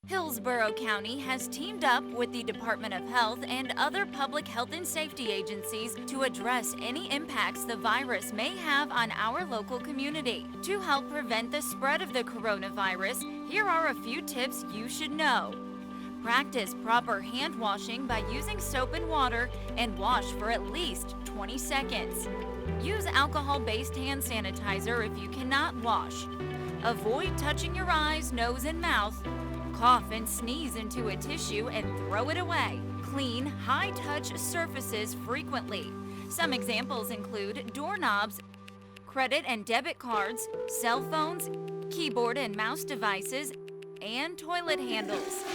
Hillsborough County has teamed up with the Department of Health and other public health and safety agencies to address any impacts the virus may have on our local community. To help prevent the spread of the coronavirus, here are a few tips you should know. Practice proper hand washing by using soap and water and wash for at least 20 seconds. Use alcohol-based hand sanitizer if you cannot wash. Avoid touching your eyes, nose, and mouth. Cough and sneeze into a tissue and throw it away. Clean, high-touch surfaces frequently. Some examples include doorknobs, credit and debit cards, cell phones, keyboard and mouse devices, and toilet handles.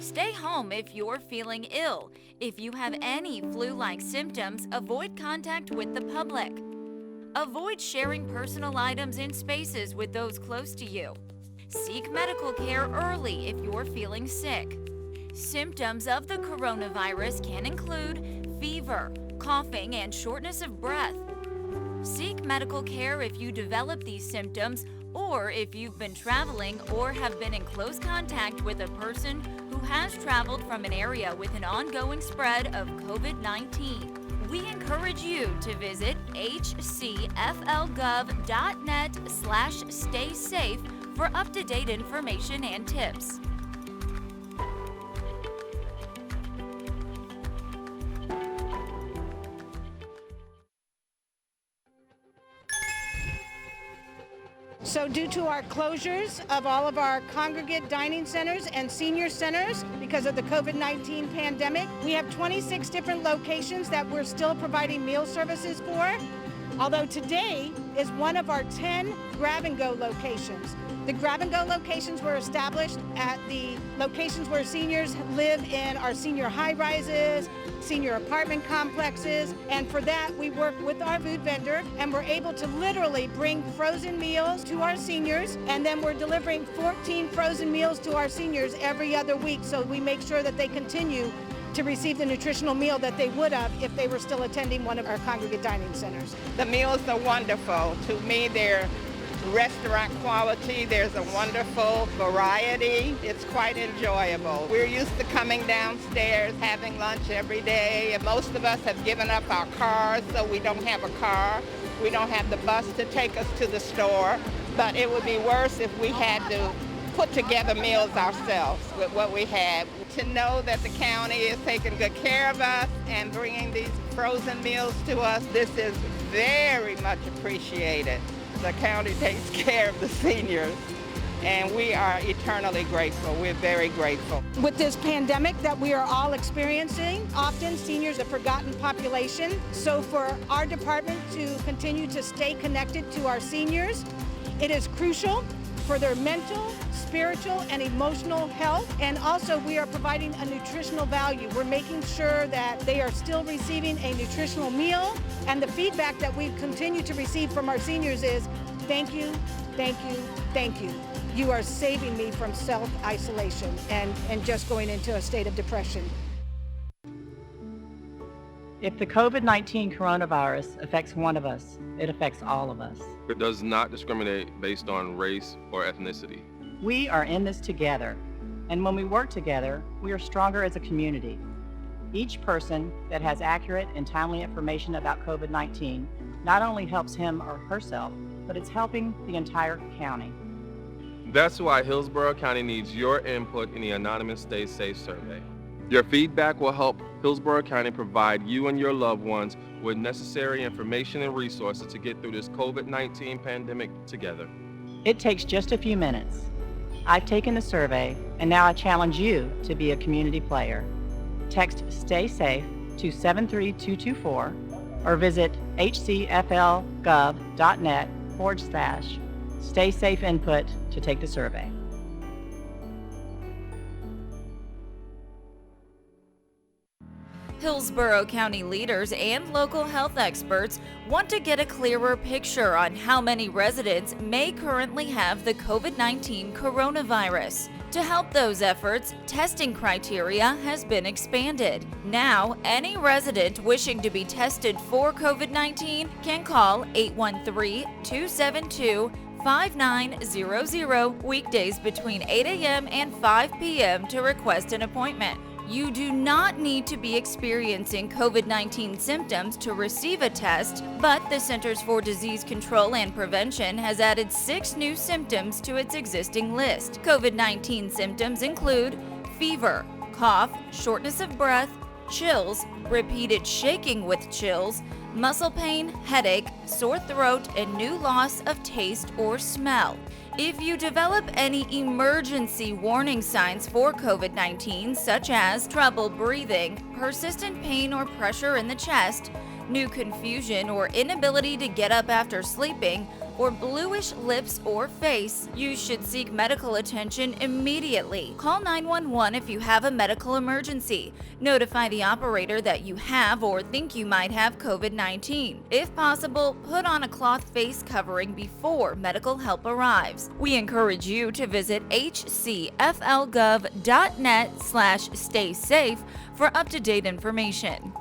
Stay home if you're feeling ill. If you have any flu-like symptoms, avoid contact with the public. Avoid sharing personal items in spaces with those close to you. Seek medical care early if you're feeling sick. Symptoms of the coronavirus can include fever, coughing, and shortness of breath. Seek medical care if you develop these symptoms or if you've been traveling or have been in close contact with a person who has traveled from an area with an ongoing spread of COVID-19. We encourage you to visit hcflgov.net/staysafe for up-to-date information and tips. So due to our closures of all of our congregate dining centers and senior centers because of the COVID-19 pandemic, we have 26 different locations that we're still providing meal services for, although today is one of our 10 grab-and-go locations. The grab-and-go locations were established at the locations where seniors live in our senior high-rises, senior apartment complexes, and for that we work with our food vendor and we're able to literally bring frozen meals to our seniors, and then we're delivering 14 frozen meals to our seniors every other week, so we make sure that they continue to receive the nutritional meal that they would have if they were still attending one of our congregate dining centers. The meals are wonderful. To me, they're restaurant quality. There's a wonderful variety. It's quite enjoyable. We're used to coming downstairs, having lunch every day, and most of us have given up our cars, so we don't have a car. We don't have the bus to take us to the store, but it would be worse if we had to put together meals ourselves with what we have. To know that the county is taking good care of us and bringing these frozen meals to us, this is very much appreciated. The county takes care of the seniors, and we are eternally grateful. We're very grateful. With this pandemic that we are all experiencing, often seniors are a forgotten population. So for our department to continue to stay connected to our seniors, it is crucial for their mental, spiritual, and emotional health. And also we are providing a nutritional value. We're making sure that they are still receiving a nutritional meal. And the feedback that we continue to receive from our seniors is, thank you, thank you, thank you. You are saving me from self-isolation and just going into a state of depression. If the COVID-19 coronavirus affects one of us, it affects all of us. It does not discriminate based on race or ethnicity. We are in this together, and when we work together, we are stronger as a community. Each person that has accurate and timely information about COVID-19 not only helps him or herself, but it's helping the entire county. That's why Hillsborough County needs your input in the anonymous Stay Safe survey. Your feedback will help Hillsborough County provide you and your loved ones with necessary information and resources to get through this COVID-19 pandemic together. It takes just a few minutes. I've taken the survey, and now I challenge you to be a community player. Text Stay Safe to 73224 or visit hcflgov.net/Stay Safe Input to take the survey. Hillsborough County leaders and local health experts want to get a clearer picture on how many residents may currently have the COVID-19 coronavirus. To help those efforts, testing criteria has been expanded. Now, any resident wishing to be tested for COVID-19 can call 813-272 5900, weekdays between 8 a.m. and 5 p.m. to request an appointment. You do not need to be experiencing COVID-19 symptoms to receive a test, but the Centers for Disease Control and Prevention has added 6 new symptoms to its existing list. COVID-19 symptoms include fever, cough, shortness of breath, chills, repeated shaking with chills, muscle pain, headache, sore throat, and new loss of taste or smell. If you develop any emergency warning signs for COVID-19, such as trouble breathing, persistent pain or pressure in the chest, new confusion or inability to get up after sleeping, or bluish lips or face, you should seek medical attention immediately. Call 911 if you have a medical emergency. Notify the operator that you have or think you might have COVID-19. If possible, put on a cloth face covering before medical help arrives. We encourage you to visit hcflgov.net/stay-safe for up-to-date information.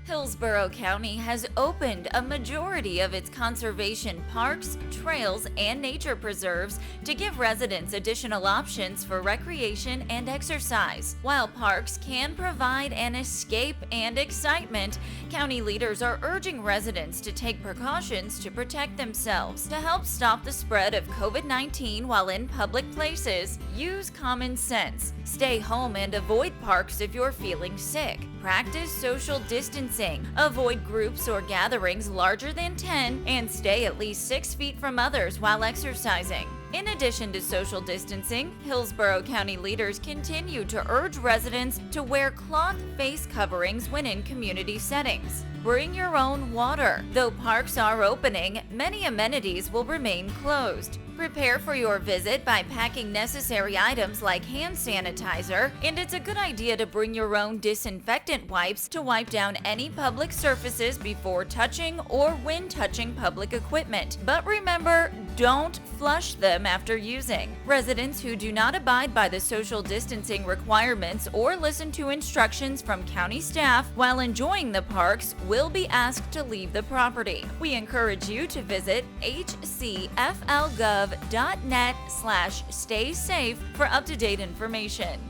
Hillsborough County has opened a majority of its conservation parks, trails, and nature preserves to give residents additional options for recreation and exercise. While parks can provide an escape and excitement, county leaders are urging residents to take precautions to protect themselves. To help stop the spread of COVID-19 while in public places, use common sense. Stay home and avoid parks if you're feeling sick. Practice social distancing. Avoid groups or gatherings larger than 10 and stay at least 6 feet from others while exercising. In addition to social distancing, Hillsborough County leaders continue to urge residents to wear cloth face coverings when in community settings. Bring your own water. Though parks are opening, many amenities will remain closed. Prepare for your visit by packing necessary items like hand sanitizer, and it's a good idea to bring your own disinfectant wipes to wipe down any public surfaces before touching or when touching public equipment. But remember, don't flush them after using. Residents who do not abide by the social distancing requirements or listen to instructions from county staff while enjoying the parks will be asked to leave the property. We encourage you to visit hcflgov.net/stay-safe for up-to-date information.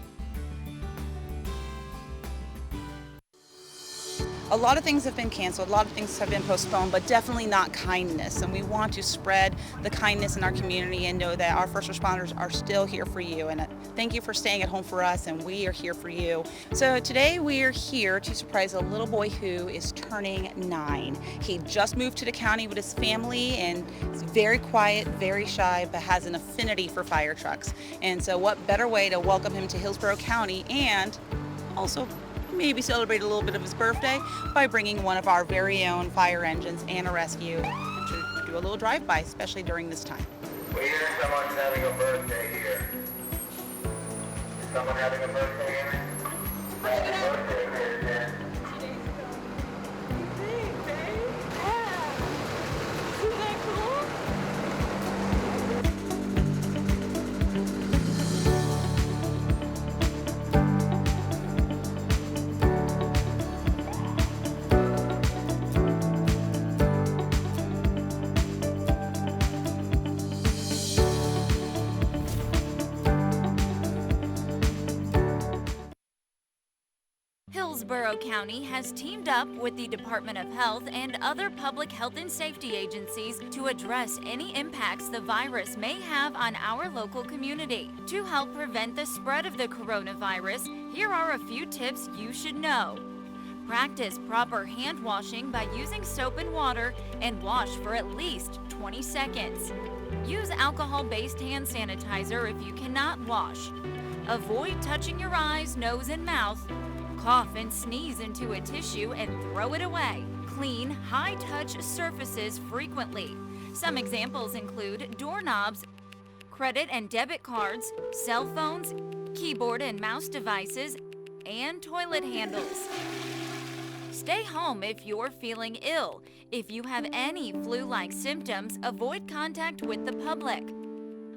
A lot of things have been canceled, a lot of things have been postponed, but definitely not kindness. And we want to spread the kindness in our community and know that our first responders are still here for you. And thank you for staying at home for us, and we are here for you. So today we are here to surprise a little boy who is turning 9. He just moved to the county with his family and is very quiet, very shy, but has an affinity for fire trucks. And so what better way to welcome him to Hillsborough County and also maybe celebrate a little bit of his birthday by bringing one of our very own fire engines and a rescue to do a little drive-by, especially during this time. We hear someone's having a birthday here. Is someone having a birthday here? Happy birthday, Jen. Hillsborough County has teamed up with the Department of Health and other public health and safety agencies to address any impacts the virus may have on our local community. To help prevent the spread of the coronavirus, here are a few tips you should know. Practice proper hand washing by using soap and water and wash for at least 20 seconds. Use alcohol-based hand sanitizer if you cannot wash. Avoid touching your eyes, nose, and mouth. Cough and sneeze into a tissue and throw it away. Clean, high-touch surfaces frequently. Some examples include doorknobs, credit and debit cards, cell phones, keyboard and mouse devices, and toilet handles. Stay home if you're feeling ill. If you have any flu-like symptoms, avoid contact with the public.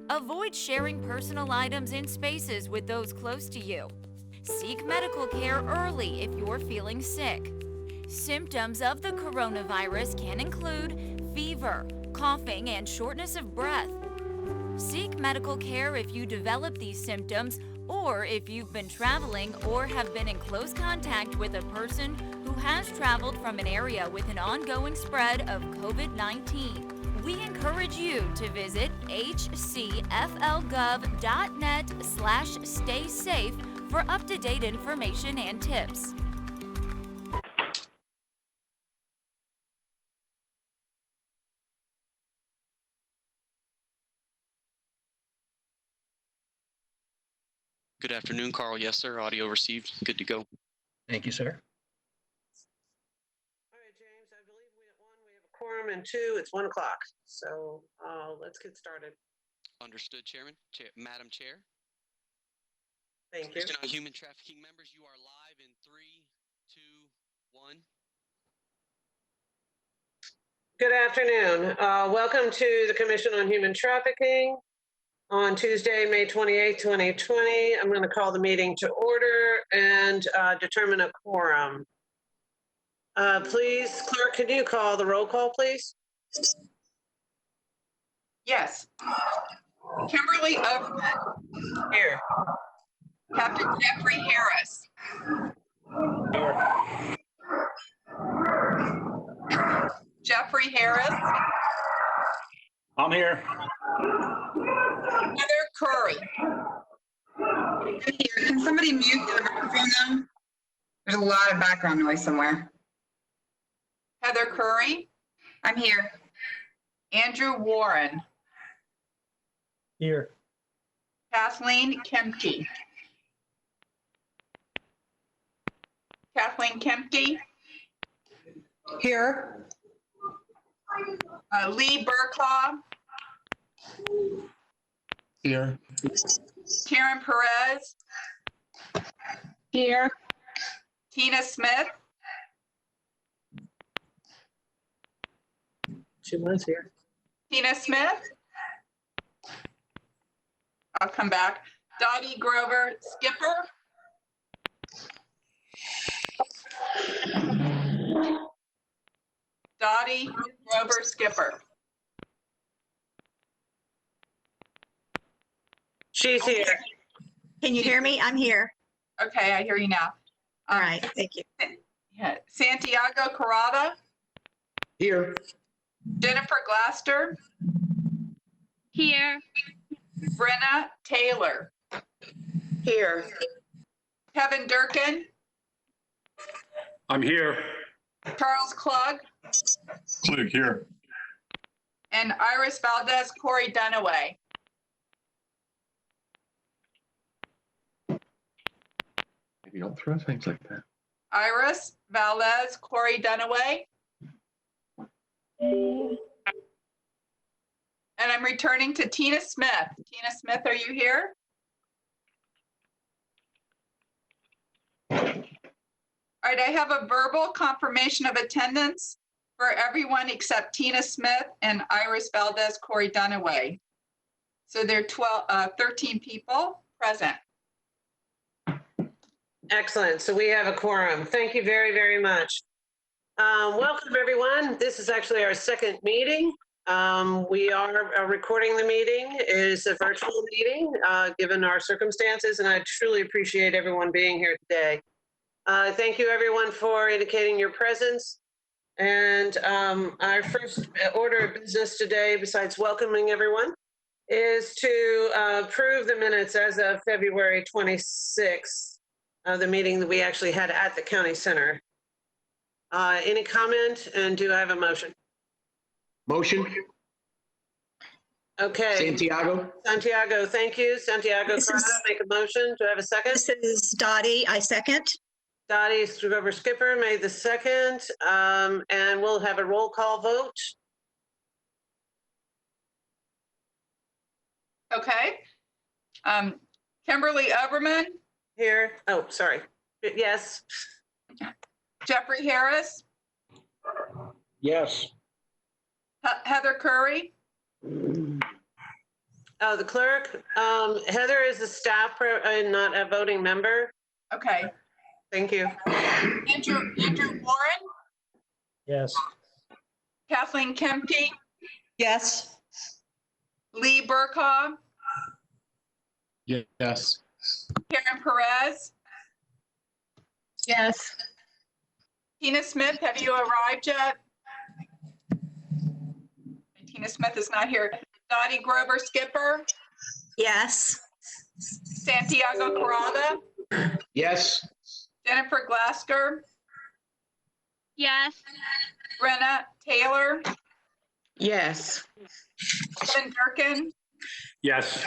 Avoid sharing personal items in spaces with those close to you. Seek medical care early if you're feeling sick. Symptoms of the coronavirus can include fever, coughing, and shortness of breath. Seek medical care if you develop these symptoms or if you've been traveling or have been in close contact with a person who has traveled from an area with an ongoing spread of COVID-19. We encourage you to visit hcflgov.net/stay-safe for up-to-date information and tips. Good afternoon, Carl. Yes, sir. Audio received. Good to go. Thank you, sir. All right, James, I believe we have a quorum, and two, it's 1 o'clock. So let's get started. Understood, Chairman. Madam Chair. Thank you. Commission on Human Trafficking members, you are live in 3, 2, 1. Good afternoon. Welcome to the Commission on Human Trafficking. On Tuesday, May 28, 2020, I'm going to call the meeting to order and determine a quorum. Please, clerk, can you call the roll call, please? Yes. Kimberly Overman. Here. Captain Jeffrey Harris. Here. Jeffrey Harris. I'm here. Heather Curry. I'm here. Can somebody mute the microphone now? There's a lot of background noise somewhere. Heather Curry. I'm here. Andrew Warren. Here. Kathleen Kempke. Kathleen Kempke. Here. Lee Burklaw. Here. Karen Perez. Here. Tina Smith. She was here. Tina Smith. I'll come back. Dottie Grover Skipper. Dottie Grover Skipper. She's here. Can you hear me? I'm here. Okay, I hear you now. All right, thank you. Yeah. Santiago Carrada. Here. Jennifer Glaster. Here. Brenna Taylor. Here. Kevin Durkin. I'm here. Charles Klug. Click here. And Iris Valdez Corey Dunaway. Maybe don't throw things like that. Iris Valdez Corey Dunaway. And I'm returning to Tina Smith. Tina Smith, are you here? All right, I have a verbal confirmation of attendance for everyone except Tina Smith and Iris Valdez Corey Dunaway. So there are 13 people present. Excellent. So we have a quorum. Thank you very, very much. Welcome, everyone. This is actually our second meeting. We are recording the meeting. It is a virtual meeting, given our circumstances, and I truly appreciate everyone being here today. Thank you, everyone, for indicating your presence. And our first order of business today, besides welcoming everyone, is to approve the minutes as of February 26th, the meeting that we actually had at the county center. Any comment, and do I have a motion? Motion. Okay. Santiago, thank you. Santiago Corrado, make a motion. Do I have a second? This is Dottie. I second. Dottie Strugover Skipper made the second, and we'll have a roll call vote. Okay. Kimberly Oberman, Here. Oh, sorry. Yes. Jeffrey Harris, Yes. Heather Curry, Oh, the clerk. Heather is a staff, not a voting member. okay. Thank you. Andrew Warren, Yes. Kathleen Kemke, Yes. Lee Burkhaw, Yes. Karen Perez, Yes. Tina Smith, have you arrived yet? Tina Smith is not here. Dottie Grover Skipper, Yes. Santiago Corrada, Yes. Jennifer Glasker, Yes. Brenna Taylor, Yes. Kevin Durkin, Yes.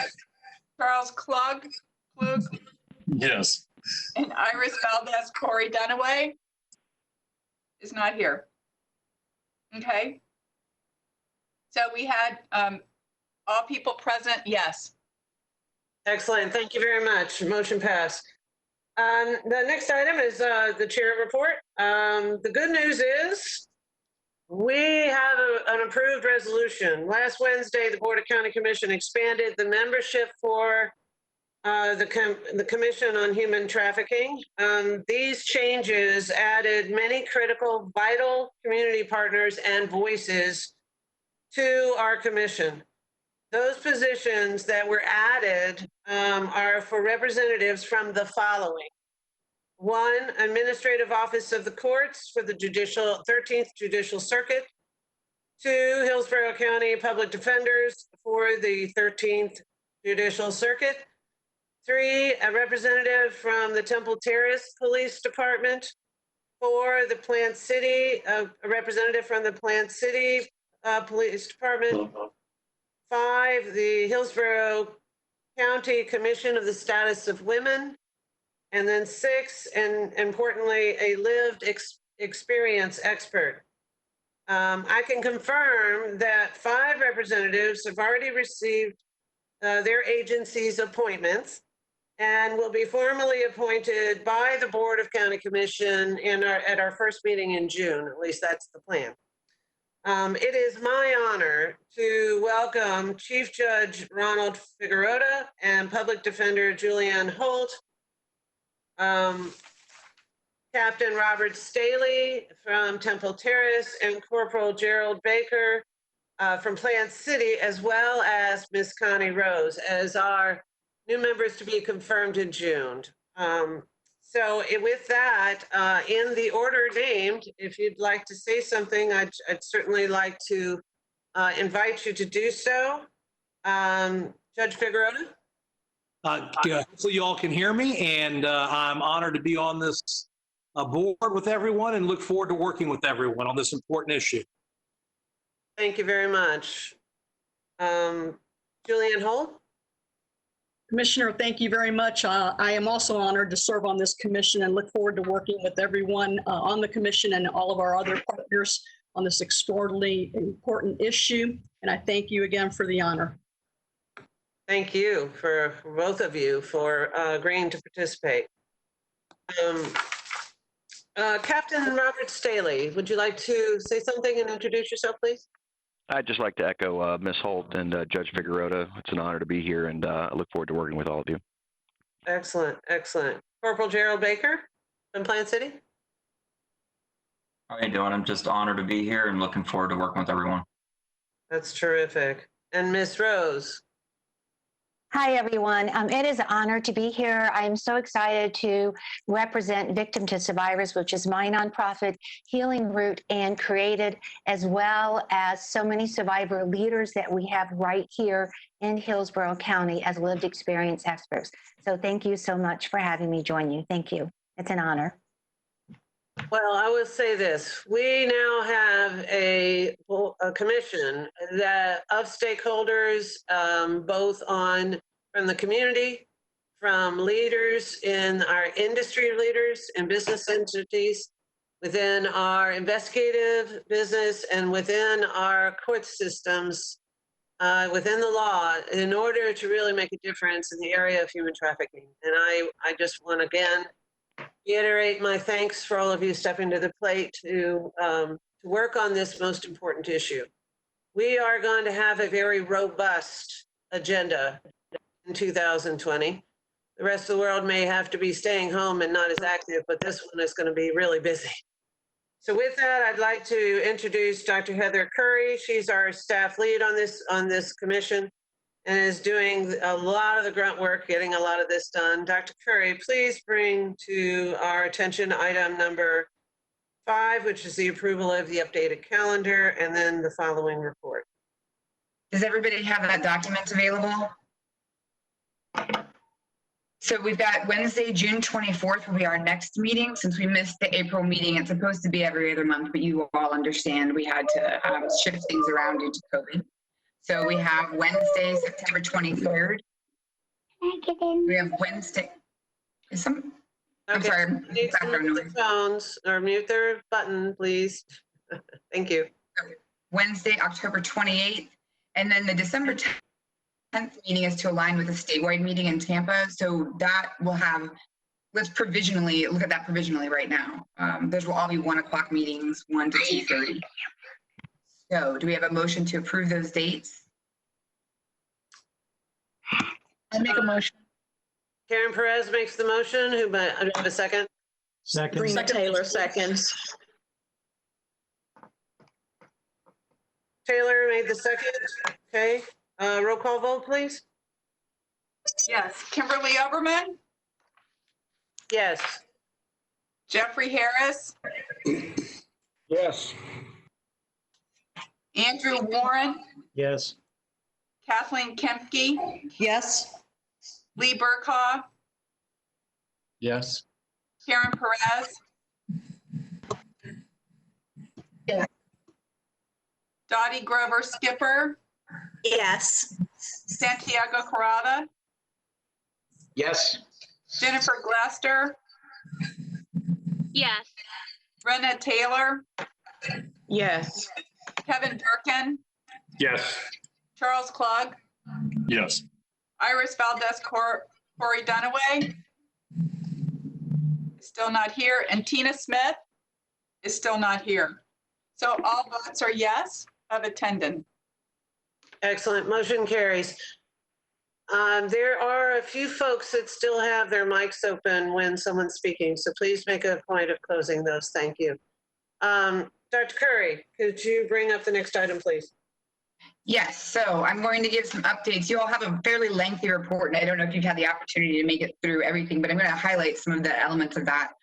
Charles Klug, Yes. and Iris Valdez Corey Dunaway is not here. Okay. So we had all people present, yes. Excellent. Thank you very much. Motion passed. The next item is the chair report. The good news is we have an approved resolution. Last Wednesday, the Board of County Commission expanded the membership for the Commission on Human Trafficking. These changes added many critical, vital community partners and voices to our commission. Those positions that were added are for representatives from the following. 1, Administrative Office of the Courts for the 13th Judicial Circuit. 2, Hillsborough County Public Defenders for the 13th Judicial Circuit. 3, a representative from the Temple Terrace Police Department. 4, the Plant City, a representative from the Plant City Police Department. 5, the Hillsborough County Commission of the Status of Women. And then 6, and importantly, a lived experience expert. I can confirm that 5 representatives have already received their agency's appointments and will be formally appointed by the Board of County Commission at our first meeting in June. At least that's the plan. It is my honor to welcome Chief Judge Ronald Figueroa and Public Defender Julianne Holt, Captain Robert Staley from Temple Terrace, and Corporal Gerald Baker from Plant City, as well as Miss Connie Rose as our new members to be confirmed in June. With that, in the order named, if you'd like to say something, I'd certainly like to invite you to do so. Judge Figueroa? Hopefully you all can hear me, and I'm honored to be on this board with everyone and look forward to working with everyone on this important issue. Thank you very much. Julianne Holt? Commissioner, thank you very much. I am also honored to serve on this commission and look forward to working with everyone on the commission and all of our other partners on this extraordinarily important issue. And I thank you again for the honor. Thank you for both of you for agreeing to participate. Captain Robert Staley, would you like to say something and introduce yourself, please? I'd just like to echo Ms. Holt and Judge Figueroa. It's an honor to be here, and I look forward to working with all of you. Excellent, excellent. Corporal Gerald Baker from Plant City? How are you doing? I'm just honored to be here and looking forward to working with everyone. That's terrific. And Miss Rose? Hi, everyone. It is an honor to be here. I'm so excited to represent Victim to Survivors, which is my nonprofit healing route, and created as well as so many survivor leaders that we have right here in Hillsborough County as lived experience experts. So thank you so much for having me join you. Thank you. It's an honor. Well, I will say this. We now have a commission that of stakeholders, both from the community, from leaders in our industry leaders and business entities, within our investigative business and within our court systems, within the law, in order to really make a difference in the area of human trafficking. And I just want to again reiterate my thanks for all of you stepping to the plate to work on this most important issue. We are going to have a very robust agenda in 2020. The rest of the world may have to be staying home and not as active, but this one is going to be really busy. So with that, I'd like to introduce Dr. Heather Curry. She's our staff lead on this commission and is doing a lot of the grunt work, getting a lot of this done. Dr. Curry, please bring to our attention item number 5, which is the approval of the updated calendar, and then the following report. Does everybody have that document available? So we've got Wednesday, June 24th will be our next meeting. Since we missed the April meeting, it's supposed to be every other month, but you all understand we had to shift things around due to COVID. So we have Wednesday, September 23rd. We have Wednesday. I'm sorry. Background noise. Phones or mute their button, please. Thank you. Wednesday, October 28th, and then the December 10th meeting is to align with the statewide meeting in Tampa. So that will have, let's provisionally look at that provisionally right now. Those will all be 1 o'clock meetings, 1 to 2:30. So do we have a motion to approve those dates? I make a motion. Karen Perez makes the motion. Who do I have a second? Second. Brina Taylor seconds. Taylor made the second. Okay. Roll call vote, please. Yes. Kimberly Oberman, Yes. Jeffrey Harris, Yes. Andrew Warren, Yes. Kathleen Kempke, Yes. Lee Burkhaw, Yes. Karen Perez. Yes. Dottie Grover Skipper, Yes. Santiago Corrada, Yes. Jennifer Glaster, Yes. Brenna Taylor, Yes. Kevin Durkin, Yes. Charles Klug, Yes. Iris Valdez Corey Dunaway is still not here, and Tina Smith is still not here. So all votes are yes of attendance. Excellent. Motion carries. There are a few folks that still have their mics open when someone's speaking, so please make a point of closing those. Thank you. Dr. Curry, could you bring up the next item, please? Yes, so I'm going to give some updates. You all have a fairly lengthy report, and I don't know if you've had the opportunity to make it through everything, but I'm going to highlight some of the elements of that.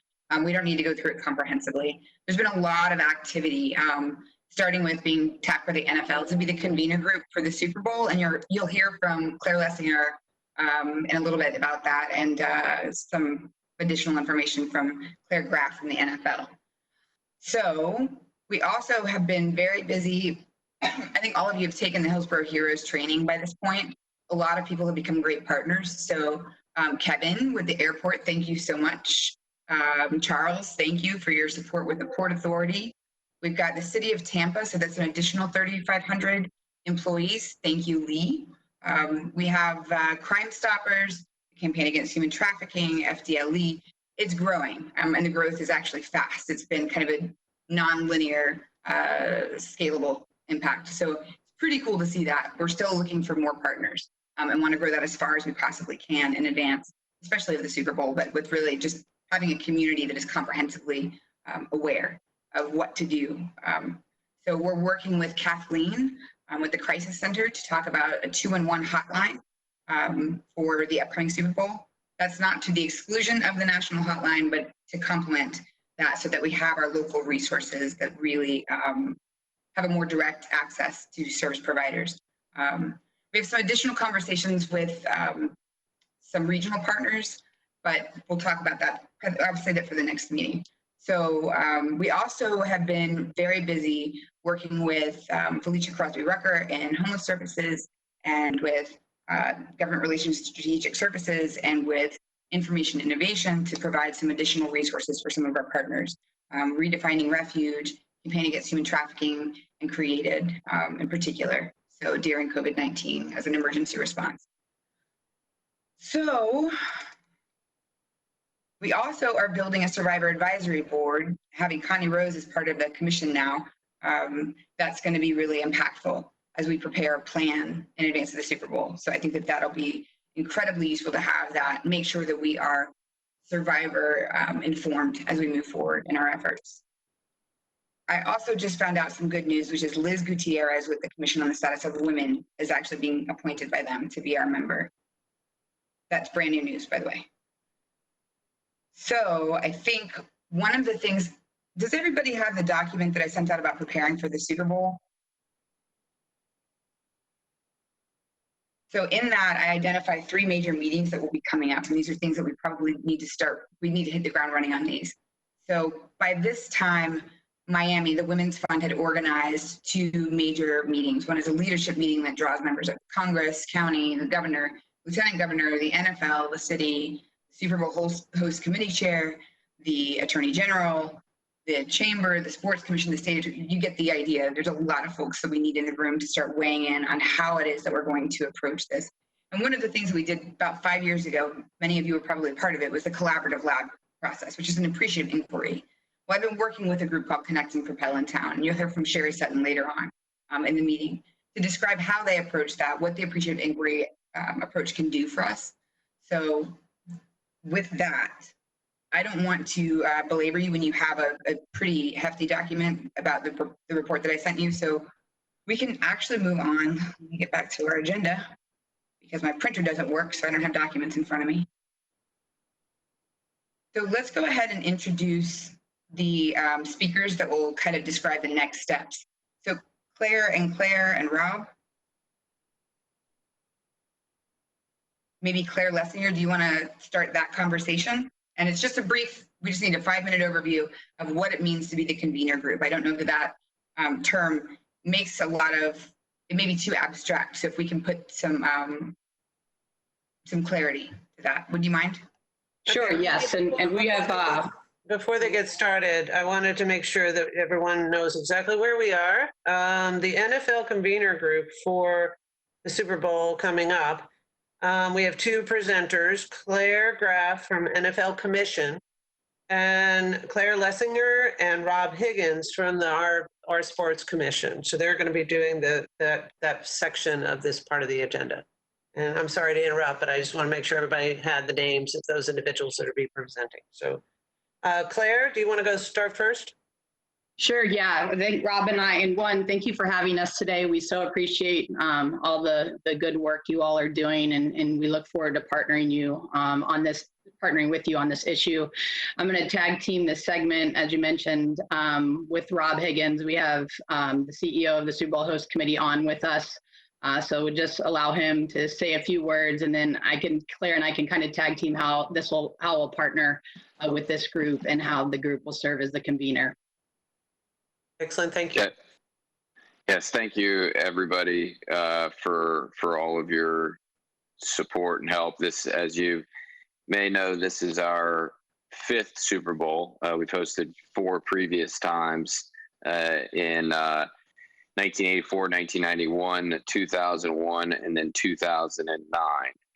We don't need to go through it comprehensively. There's been a lot of activity, starting with being tapped by the NFL to be the convener group for the Super Bowl, and you'll hear from Claire Lessinger in a little bit about that, and some additional information from Claire Graff from the NFL. So we also have been very busy. I think all of you have taken the Hillsborough Heroes training by this point. A lot of people have become great partners. So Kevin with the airport, thank you so much. Charles, thank you for your support with the Port Authority. We've got the City of Tampa, so that's an additional 3,500 employees. Thank you, Lee. We have Crime Stoppers, Campaign Against Human Trafficking, FDLE. It's growing, and the growth is actually fast. It's been kind of a non-linear, scalable impact. So it's pretty cool to see that. We're still looking for more partners and want to grow that as far as we possibly can in advance, especially of the Super Bowl, but with really just having a community that is comprehensively aware of what to do. So we're working with Kathleen with the Crisis Center to talk about a 211 hotline for the upcoming Super Bowl. That's not to the exclusion of the national hotline, but to complement that so that we have our local resources that really have a more direct access to service providers. We have some additional conversations with some regional partners, but we'll talk about that. I'll say that for the next meeting. So we also have been very busy working with Felicia Crosby Rucker in Homeless Services and with Government Relations Strategic Services and with Information Innovation to provide some additional resources for some of our partners. Redefining Refuge, Campaign Against Human Trafficking, and Created in particular, so during COVID-19 as an emergency response. So we also are building a survivor advisory board, having Connie Rose as part of the commission now. That's going to be really impactful as we prepare a plan in advance of the Super Bowl. So I think that that'll be incredibly useful to have that, make sure that we are survivor informed as we move forward in our efforts. I also just found out some good news, which is Liz Gutierrez with the Commission on the Status of Women is actually being appointed by them to be our member. That's brand new news, by the way. So I think one of the things, does everybody have the document that I sent out about preparing for the Super Bowl? So in that, I identified 3 major meetings that will be coming up. And these are things that we probably need to start, we need to hit the ground running on these. So by this time, Miami, the Women's Fund had organized 2 major meetings. One is a leadership meeting that draws members of Congress, county, the governor, lieutenant governor, the NFL, the city, Super Bowl host committee chair, the attorney general, the chamber, the sports commission, the state. You get the idea. There's a lot of folks that we need in the room to start weighing in on how it is that we're going to approach this. And one of the things that we did about 5 years ago, many of you were probably a part of it, was the collaborative lab process, which is an appreciative inquiry. Well, I've been working with a group called Connecting Propel in town, and you'll hear from Sherri Sutton later on in the meeting to describe how they approach that, what the appreciative inquiry approach can do for us. So with that, I don't want to belabor you when you have a pretty hefty document about the report that I sent you. So we can actually move on. Let me get back to our agenda because my printer doesn't work, so I don't have documents in front of me. So let's go ahead and introduce the speakers that will kind of describe the next steps. So Claire and Rob. Maybe Claire Lessinger, do you want to start that conversation? And it's just a brief, we just need a 5-minute overview of what it means to be the convener group. I don't know that term makes a lot of, it may be too abstract. So if we can put some clarity to that, would you mind? Sure, yes, and we have... Before they get started, I wanted to make sure that everyone knows exactly where we are. The NFL Convener Group for the Super Bowl coming up. We have 2 presenters, Claire Graff from NFL Commission and Claire Lessinger and Rob Higgins from our Sports Commission. So they're going to be doing that section of this part of the agenda. And I'm sorry to interrupt, but I just want to make sure everybody had the names of those individuals that are be presenting. So Claire, do you want to go start first? Sure, yeah. I think Rob and I, and thank you for having us today. We so appreciate all the good work you all are doing, and we look forward to partnering with you on this issue. I'm going to tag team this segment, as you mentioned, with Rob Higgins. We have the CEO of the Super Bowl Host Committee on with us. So we'll just allow him to say a few words, and then Claire and I can kind of tag team how we'll partner with this group and how the group will serve as the convener. Excellent, thank you. Yes, thank you everybody for all of your support and help. This, as you may know, this is our 5th Super Bowl. We've hosted 4 previous times in 1984, 1991, 2001, and then 2009.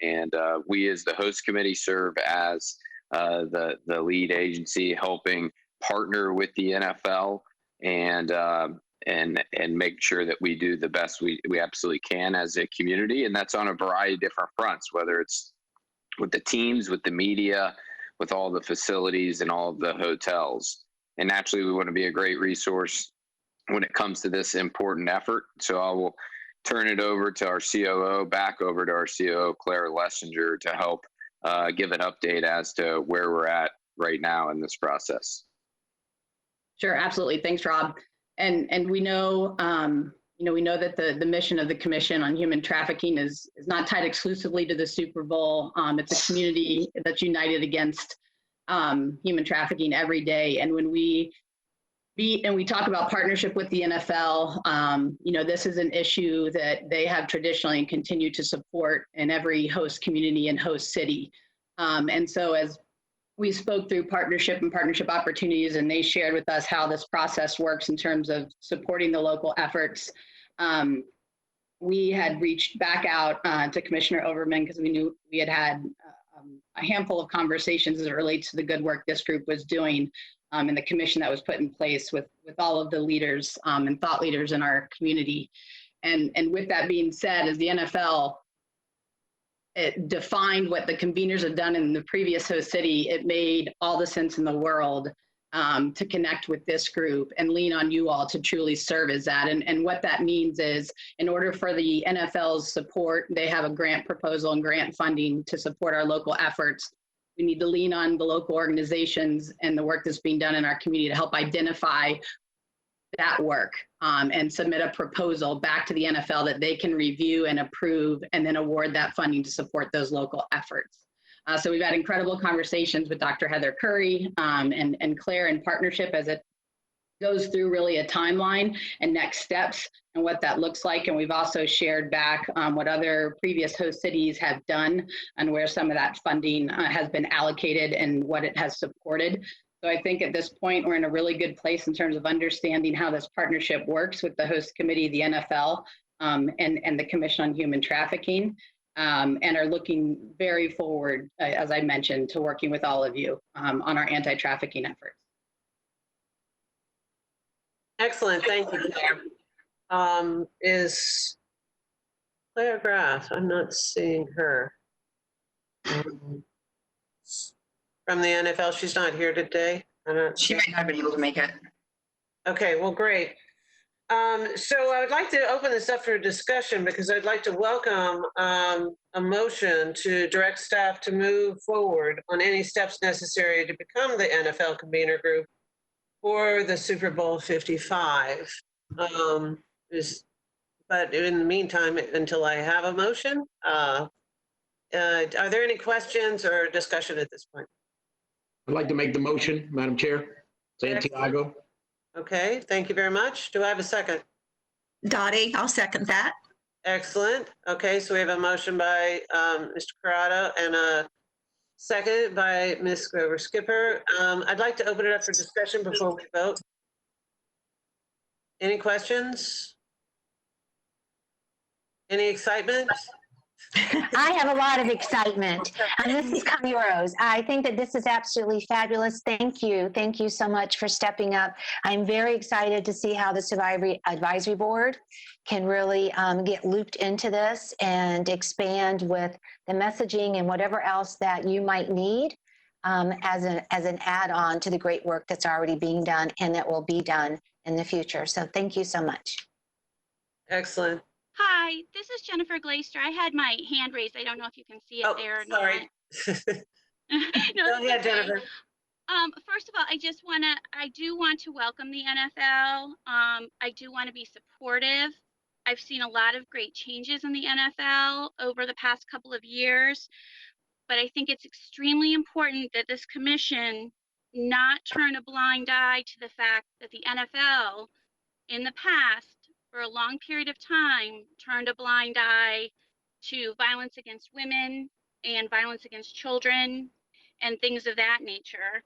And we as the host committee serve as the lead agency helping partner with the NFL and make sure that we do the best we absolutely can as a community. And that's on a variety of different fronts, whether it's with the teams, with the media, with all the facilities and all of the hotels. And naturally, we want to be a great resource when it comes to this important effort. So I will turn it over to our COO, back over to our COO, Claire Lessinger, to help give an update as to where we're at right now in this process. Sure, absolutely. Thanks, Rob. And we know, we know that the mission of the Commission on Human Trafficking is not tied exclusively to the Super Bowl. It's a community that's united against human trafficking every day. And when we talk about partnership with the NFL, this is an issue that they have traditionally and continue to support in every host community and host city. And so as we spoke through partnership and partnership opportunities, and they shared with us how this process works in terms of supporting the local efforts. We had reached back out to Commissioner Overman because we knew we had had a handful of conversations as it relates to the good work this group was doing and the commission that was put in place with all of the leaders and thought leaders in our community. And with that being said, as the NFL, it defined what the conveners had done in the previous host city, it made all the sense in the world to connect with this group and lean on you all to truly serve as that. And what that means is, in order for the NFL's support, they have a grant proposal and grant funding to support our local efforts. We need to lean on the local organizations and the work that's being done in our community to help identify that work and submit a proposal back to the NFL that they can review and approve and then award that funding to support those local efforts. So we've had incredible conversations with Dr. Heather Curry and Claire in partnership as it goes through really a timeline and next steps and what that looks like. And we've also shared back what other previous host cities have done and where some of that funding has been allocated and what it has supported. So I think at this point, we're in a really good place in terms of understanding how this partnership works with the host committee, the NFL, and the Commission on Human Trafficking, and are looking very forward, as I mentioned, to working with all of you on our anti-trafficking efforts. Excellent, thank you, Claire. Is Claire Graff? I'm not seeing her. From the NFL, she's not here today. She might not have been able to make it. Okay, well, great. So I would like to open this up for discussion because I'd like to welcome a motion to direct staff to move forward on any steps necessary to become the NFL Convener Group for the Super Bowl 55. But in the meantime, until I have a motion, are there any questions or discussion at this point? I'd like to make the motion, Madam Chair. Santiago. Okay, thank you very much. Do I have a second? Dottie, I'll second that. Excellent. Okay, so we have a motion by Mr. Corrado and a second by Ms. Grover Skipper. I'd like to open it up for discussion before we vote. Any questions? Any excitement? I have a lot of excitement. And this is Connie Rose. I think that this is absolutely fabulous. Thank you. Thank you so much for stepping up. I'm very excited to see how the Survivor Advisory Board can really get looped into this and expand with the messaging and whatever else that you might need as an add-on to the great work that's already being done and that will be done in the future. So thank you so much. Excellent. Hi, this is Jennifer Glaister. I had my hand raised. I don't know if you can see it there or sorry. No, Go ahead, okay. Jennifer. First of all, I do want to welcome the NFL. I do want to be supportive. I've seen a lot of great changes in the NFL over the past couple of years, but I think it's extremely important that this commission not turn a blind eye to the fact that the NFL in the past, for a long period of time, turned a blind eye to violence against women and violence against children and things of that nature.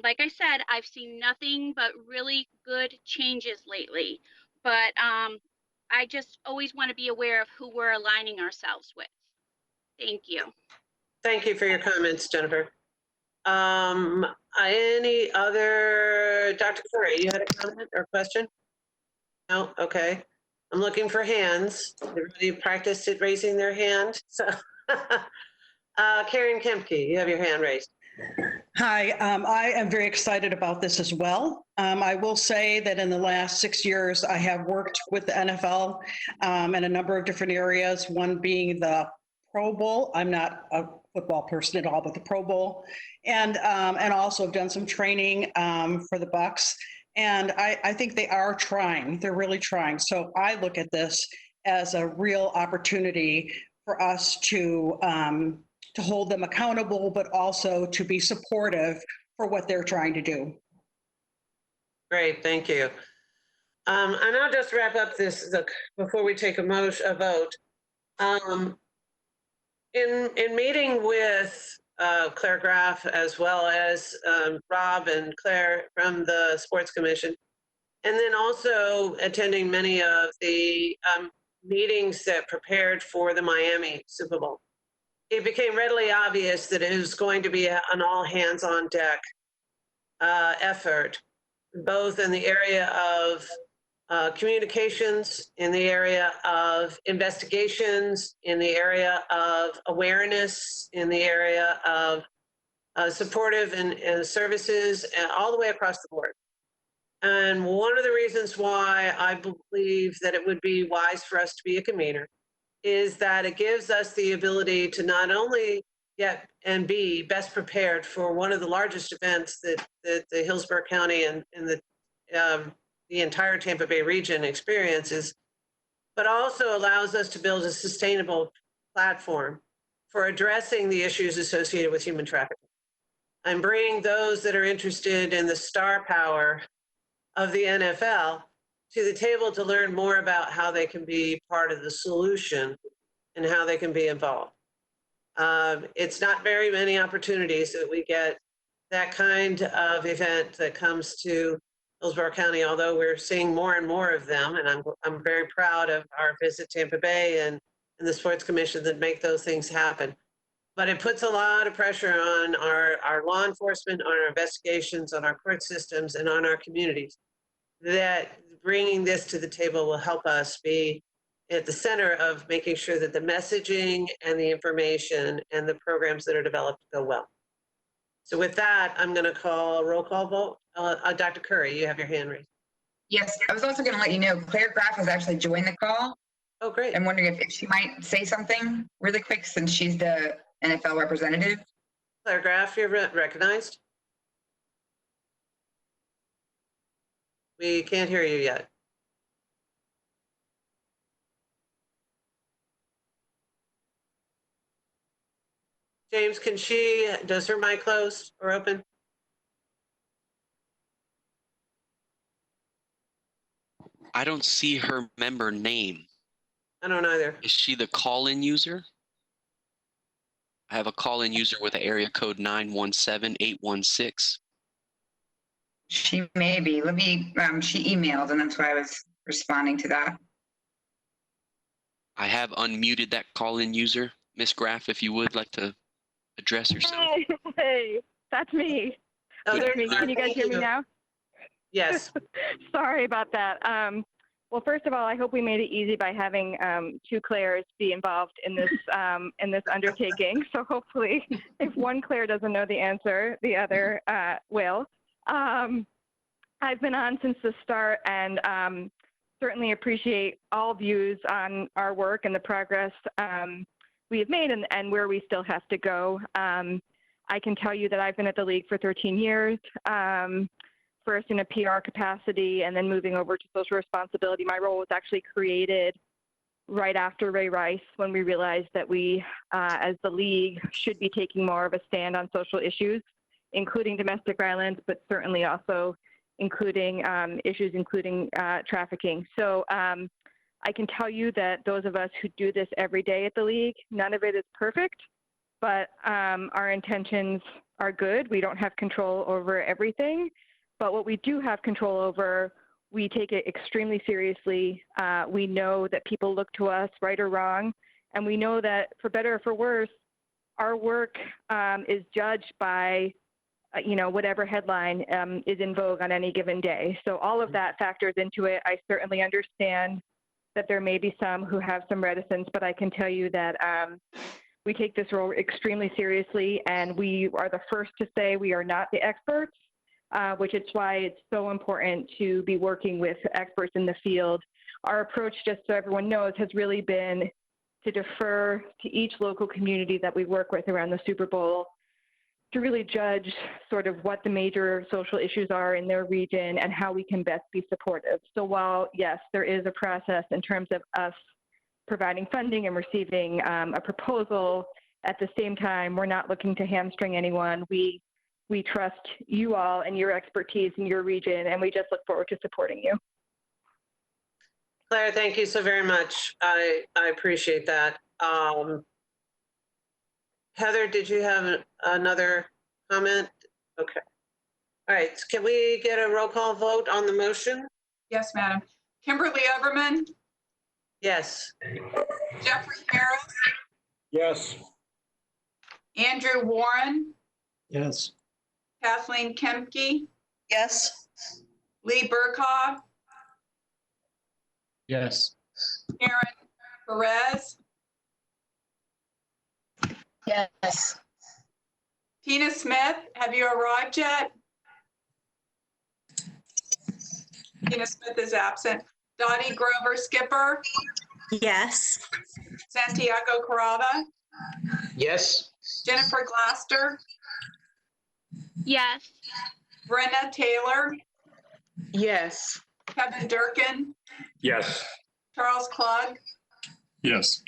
Like I said, I've seen nothing but really good changes lately, but I just always want to be aware of who we're aligning ourselves with. Thank you. Thank you for your comments, Jennifer. Any other, Dr. Curry, you had a comment or question? No, okay. I'm looking for hands. Everybody practiced at raising their hand. So, Karen Kempke, you have your hand raised. Hi, I am very excited about this as well. I will say that in the last 6 years, I have worked with the NFL in a number of different areas, one being the Pro Bowl. I'm not a football person at all, but the Pro Bowl, and also have done some training for the Bucs. And I think they are trying. They're really trying. So I look at this as a real opportunity for us to to hold them accountable, but also to be supportive for what they're trying to do. Great, thank you. And I'll just wrap up this before we take a vote. In meeting with Claire Graff, as well as Rob and Claire from the Sports Commission, and then also attending many of the meetings that prepared for the Miami Super Bowl, it became readily obvious that it was going to be an all hands on deck effort, both in the area of communications, in the area of investigations, in the area of awareness, in the area of supportive and services, and all the way across the board. And one of the reasons why I believe that it would be wise for us to be a convener is that it gives us the ability to not only get and be best prepared for one of the largest events that the Hillsborough County and the entire Tampa Bay region experiences, but also allows us to build a sustainable platform for addressing the issues associated with human trafficking and bring those that are interested in the star power of the NFL to the table to learn more about how they can be part of the solution and how they can be involved. It's not very many opportunities that we get that kind of event that comes to Hillsborough County, although we're seeing more and more of them. And I'm very proud of our Visit Tampa Bay and the Sports Commission that make those things happen. But it puts a lot of pressure on our law enforcement, on our investigations, on our court systems, and on our communities, that bringing this to the table will help us be at the center of making sure that the messaging and the information and the programs that are developed go well. So with that, I'm going to call a roll call vote. Dr. Curry, you have your hand raised. Yes, I was also going to let you know, Claire Graff has actually joined the call. Oh, great. I'm wondering if she might say something really quick since she's the NFL representative. Claire Graff, you're recognized. We can't hear you yet. James, does her mic close or open? I don't see her member name. I don't either. Is she the call-in user? I have a call-in user with an area code 917816. She may be. Let me, she emailed, and that's why I was responding to that. I have unmuted that call-in user. Miss Graff, if you would like to address yourself. Hey, that's me. Oh, there you are. Can you guys hear me now? Yes. Sorry about that. Well, first of all, I hope we made it easy by having two Claires be involved in this undertaking. So hopefully, if one Claire doesn't know the answer, the other will. I've been on since the start, and certainly appreciate all views on our work and the progress we have made and where we still have to go. I can tell you that I've been at the league for 13 years. First in a PR capacity and then moving over to social responsibility. My role was actually created right after Ray Rice, when we realized that we, as the league, should be taking more of a stand on social issues, including domestic violence, but certainly also including issues including trafficking. So I can tell you that those of us who do this every day at the league, none of it is perfect, but our intentions are good. We don't have control over everything. But what we do have control over, we take it extremely seriously. We know that people look to us, right or wrong, and we know that for better or for worse, our work is judged by, whatever headline is in vogue on any given day. So all of that factors into it. I certainly understand that there may be some who have some reticence, but I can tell you that we take this role extremely seriously, and we are the first to say we are not the experts. Which is why it's so important to be working with experts in the field. Our approach, just so everyone knows, has really been to defer to each local community that we work with around the Super Bowl to really judge sort of what the major social issues are in their region and how we can best be supportive. So while, yes, there is a process in terms of us providing funding and receiving a proposal at the same time, we're not looking to hamstring anyone. We trust you all and your expertise in your region, and we just look forward to supporting you. Claire, thank you so very much. I appreciate that. Heather, did you have another comment? Okay. All right, can we get a roll call vote on the motion? Yes, madam. Kimberly Everman, Yes. Jeffrey Harris, Yes. Andrew Warren, Yes. Kathleen Kemke, Yes. Lee Burkhoff, Yes. Karen Perez, Yes. Tina Smith, have you arrived yet? Tina Smith is absent. Dottie Grover Skipper, Yes. Santiago Carrada, Yes. Jennifer Glaster, Yes. Brenna Taylor, Yes. Kevin Durkin, Yes. Charles Klug, Yes.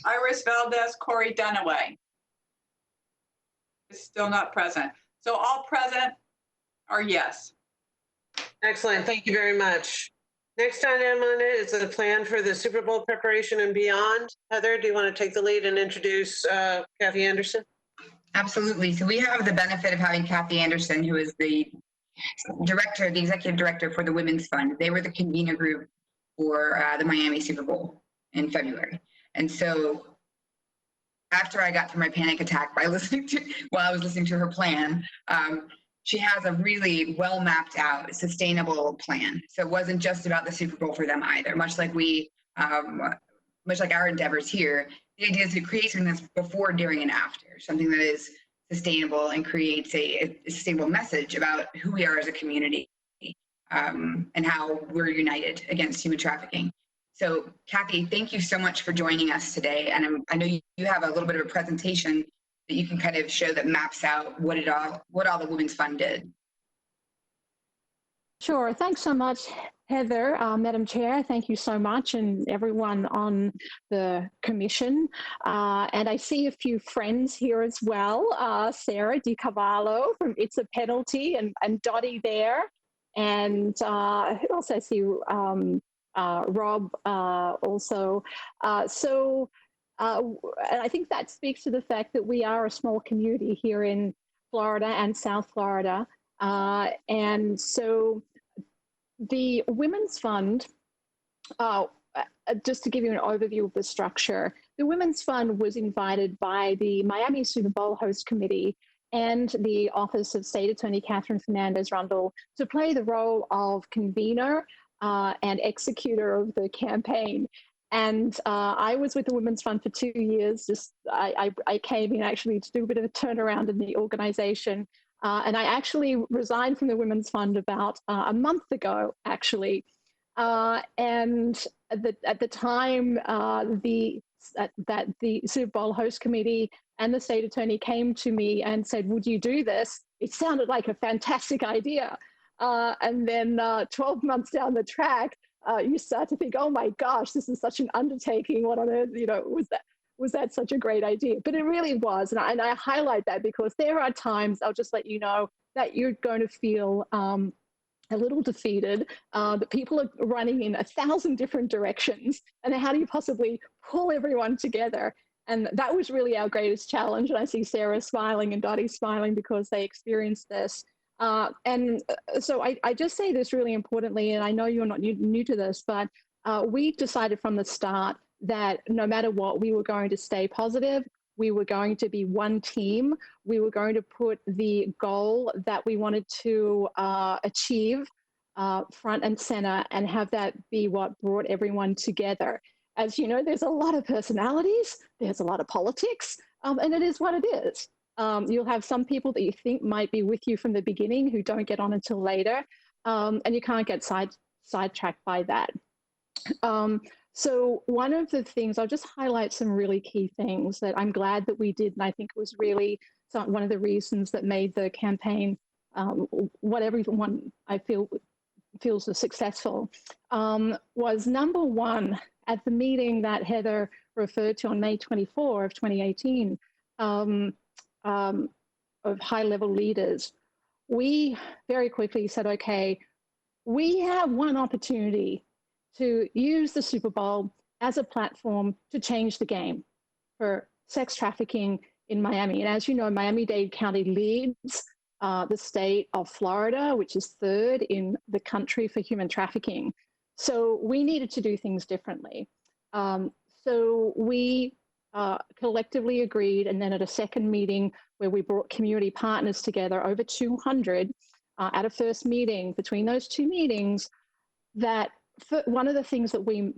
Iris Valdez, Corey Dunaway. Is still not present. So all present are yes. Excellent. Thank you very much. Next item on it is the plan for the Super Bowl preparation and beyond. Heather, do you want to take the lead and introduce Kathy Anderson? Absolutely. So we have the benefit of having Kathy Anderson, who is the director, the executive director for the Women's Fund. They were the convener group for the Miami Super Bowl in February. And so after I got through my panic attack while I was listening to her plan, she has a really well mapped out, sustainable plan. So it wasn't just about the Super Bowl for them either. Much like our endeavors here, the idea is to create something that's before, during, and after, something that is sustainable and creates a sustainable message about who we are as a community and how we're united against human trafficking. So, Kathy, thank you so much for joining us today. And I know you have a little bit of a presentation that you can kind of show that maps out what all the Women's Fund did. Sure. Thanks so much, Heather. Madam Chair, thank you so much, and everyone on the commission. And I see a few friends here as well. Sarah DiCavallo from It's a Penalty, and Dottie there. And who else I see? Rob also. And I think that speaks to the fact that we are a small community here in Florida and South Florida. And so the Women's Fund, just to give you an overview of the structure, the Women's Fund was invited by the Miami Super Bowl host committee and the Office of State Attorney Catherine Fernandez-Rundle to play the role of convener and executor of the campaign. And I was with the Women's Fund for 2 years. I came in actually to do a bit of a turnaround in the organization. And I actually resigned from the Women's Fund about a month ago, actually. And at the time, the Super Bowl host committee and the state attorney came to me and said, "Would you do this?" It sounded like a fantastic idea. And then 12 months down the track, you start to think, oh my gosh, this is such an undertaking. What on earth, was that such a great idea? But it really was. And I highlight that because there are times, I'll just let you know, that you're going to feel a little defeated, that people are running in 1,000 different directions. And how do you possibly pull everyone together? And that was really our greatest challenge. And I see Sarah smiling and Dottie smiling because they experienced this. And so I just say this really importantly, and I know you're not new to this, but we decided from the start that no matter what, we were going to stay positive. We were going to be one team. We were going to put the goal that we wanted to achieve front and center and have that be what brought everyone together. As you know, there's a lot of personalities, there's a lot of politics, and it is what it is. You'll have some people that you think might be with you from the beginning who don't get on until later, and you can't get sidetracked by that. So one of the things, I'll just highlight some really key things that I'm glad that we did, and I think it was really one of the reasons that made the campaign what everyone I feel feels successful, was number one, at the meeting that Heather referred to on May 24 of 2018, of high-level leaders, we very quickly said, okay, we have one opportunity to use the Super Bowl as a platform to change the game for sex trafficking in Miami. And as you know, Miami-Dade County leads the state of Florida, which is third in the country for human trafficking. So we needed to do things differently. So we collectively agreed, and then at a second meeting where we brought community partners together, over 200, at a first meeting, between those two meetings, that one of the things that we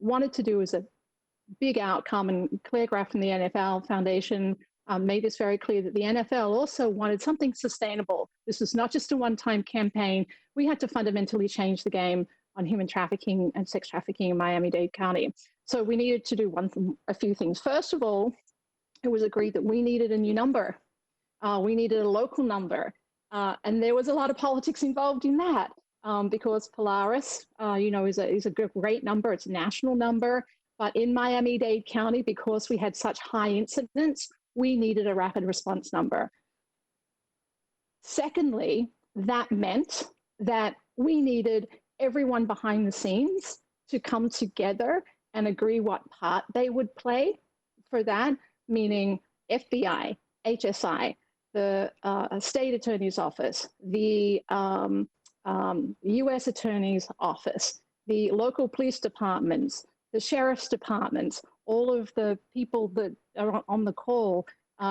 wanted to do as a big outcome, and Claire Graff from the NFL Foundation made this very clear, that the NFL also wanted something sustainable. This was not just a one-time campaign. We had to fundamentally change the game on human trafficking and sex trafficking in Miami-Dade County. So we needed to do a few things. First of all, it was agreed that we needed a new number. We needed a local number. And there was a lot of politics involved in that because Polaris, is a great number. It's a national number. But in Miami-Dade County, because we had such high incidence, we needed a rapid response number. Secondly, that meant that we needed everyone behind the scenes to come together and agree what part they would play for that, meaning FBI, HSI, the state attorney's office, the U.S. attorney's office, the local police departments, the sheriff's departments, all of the people that are on the call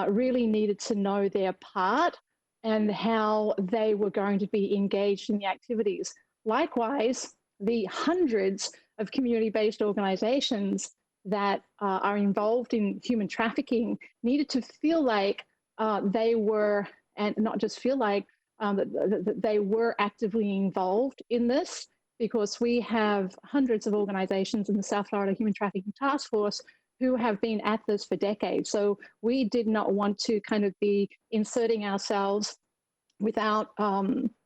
really needed to know their part and how they were going to be engaged in the activities. Likewise, the hundreds of community-based organizations that are involved in human trafficking needed to feel like they were, and not just feel like, that they were actively involved in this, because we have hundreds of organizations in the South Florida Human Trafficking Task Force who have been at this for decades. So we did not want to kind of be inserting ourselves without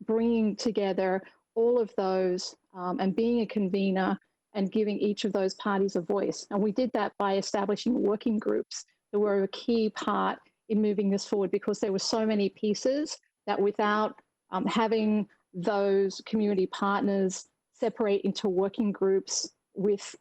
bringing together all of those and being a convener and giving each of those parties a voice. And we did that by establishing working groups that were a key part in moving this forward, because there were so many pieces that without having those community partners separate into working groups with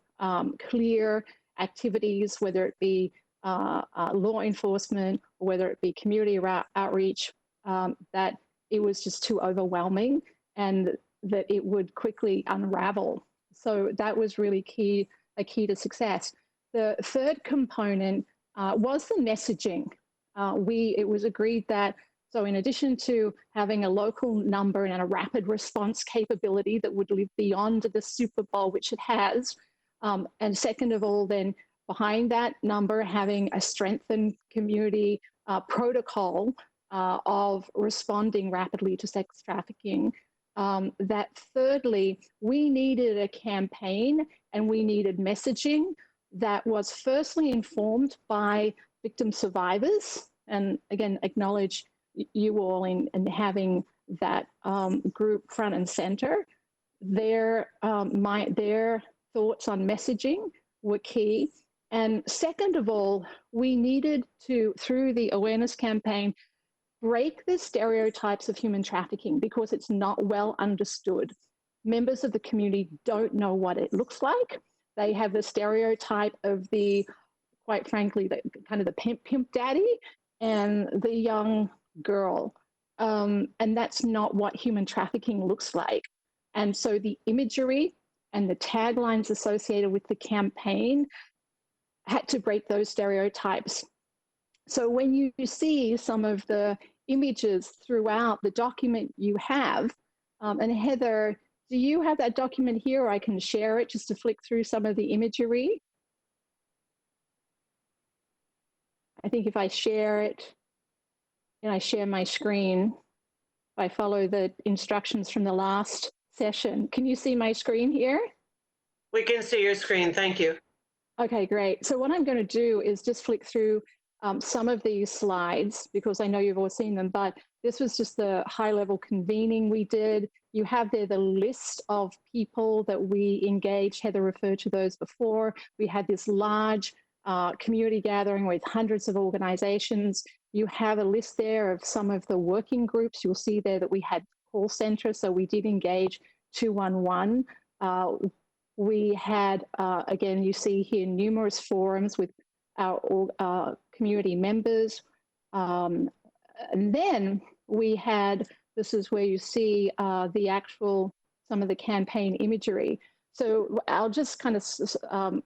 clear activities, whether it be law enforcement or whether it be community outreach, that it was just too overwhelming and that it would quickly unravel. So that was really a key to success. The third component was the messaging. It was agreed that, so in addition to having a local number and a rapid response capability that would live beyond the Super Bowl, which it has, and second of all, then behind that number, having a strengthened community protocol of responding rapidly to sex trafficking, that thirdly, we needed a campaign and we needed messaging that was firstly informed by victim survivors, and again, acknowledge you all in having that group front and center. Their thoughts on messaging were key. And second of all, we needed to, through the awareness campaign, break the stereotypes of human trafficking, because it's not well understood. Members of the community don't know what it looks like. They have the stereotype of the, quite frankly, the kind of the pimp daddy and the young girl. And that's not what human trafficking looks like. And so the imagery and the taglines associated with the campaign had to break those stereotypes. So when you see some of the images throughout the document you have, and Heather, do you have that document here, or I can share it just to flick through some of the imagery? I think if I share it, and I share my screen, if I follow the instructions from the last session, can you see my screen here? We can see your screen, thank you. Okay, great. So what I'm going to do is just flick through some of these slides, because I know you've all seen them, but this was just the high-level convening we did. You have there the list of people that we engaged. Heather referred to those before. We had this large community gathering with hundreds of organizations. You have a list there of some of the working groups. You'll see there that we had call center, so we did engage 211. We had, again, you see here numerous forums with our community members. And then we had, this is where you see the actual, some of the campaign imagery. So I'll just kind of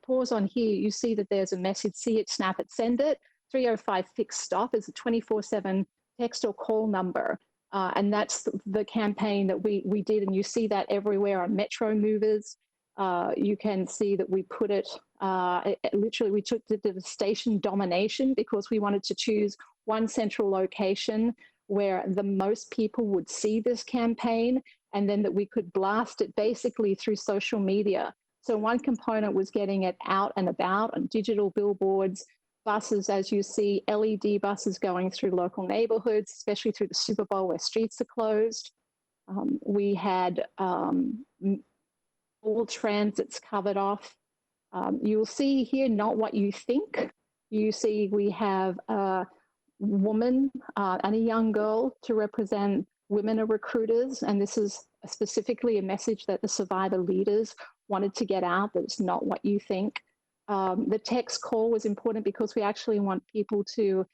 pause on here. You see that there's a message, see it, snap it, send it. 305 fixed stop is a 24/7 text or call number. And that's the campaign that we did. And you see that everywhere on Metro Movers. You can see that we put it, literally we took the station domination because we wanted to choose one central location where the most people would see this campaign, and then that we could blast it basically through social media. So one component was getting it out and about on digital billboards, buses, as you see, LED buses going through local neighborhoods, especially through the Super Bowl where streets are closed. We had all transits covered off. You'll see here not what you think. You see we have a woman and a young girl to represent women are recruiters, and this is specifically a message that the survivor leaders wanted to get out, that it's not what you think. The text call was important because we actually want people to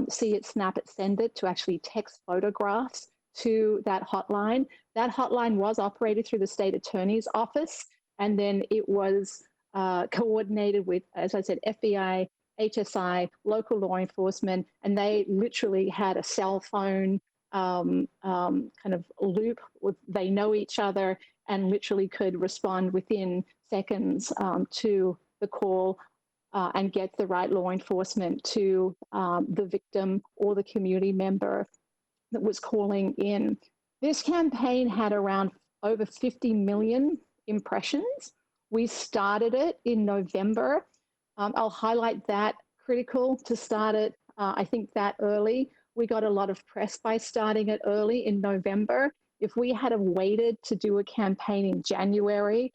see it, snap it, send it, to actually text photographs to that hotline. That hotline was operated through the state attorney's office, and then it was coordinated with, as I said, FBI, HSI, local law enforcement, and they literally had a cell phone kind of loop. They know each other and literally could respond within seconds to the call and get the right law enforcement to the victim or the community member that was calling in. This campaign had around over 50 million impressions. We started it in November. I'll highlight that, critical to start it, I think, that early. We got a lot of press by starting it early in November. If we had have waited to do a campaign in January,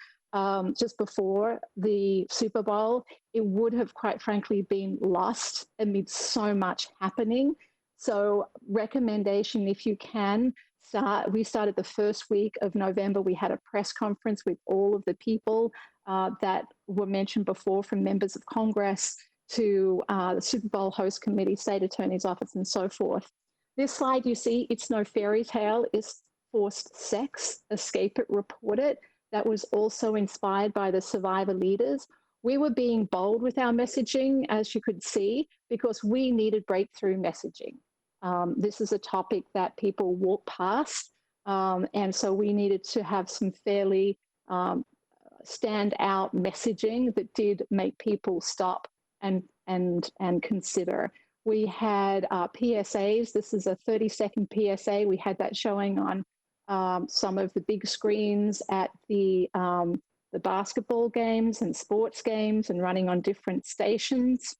just before the Super Bowl, it would have, quite frankly, been lost amid so much happening. So recommendation, if you can, we started the first week of November. We had a press conference with all of the people that were mentioned before, from members of Congress to the Super Bowl host committee, state attorney's office, and so forth. This slide you see, it's no fairy tale, is forced sex, escape it, report it. That was also inspired by the survivor leaders. We were being bold with our messaging, as you could see, because we needed breakthrough messaging. This is a topic that people walk past, and so we needed to have some fairly stand-out messaging that did make people stop and consider. We had PSAs. This is a 30-second PSA. We had that showing on some of the big screens at the basketball games and sports games and running on different stations.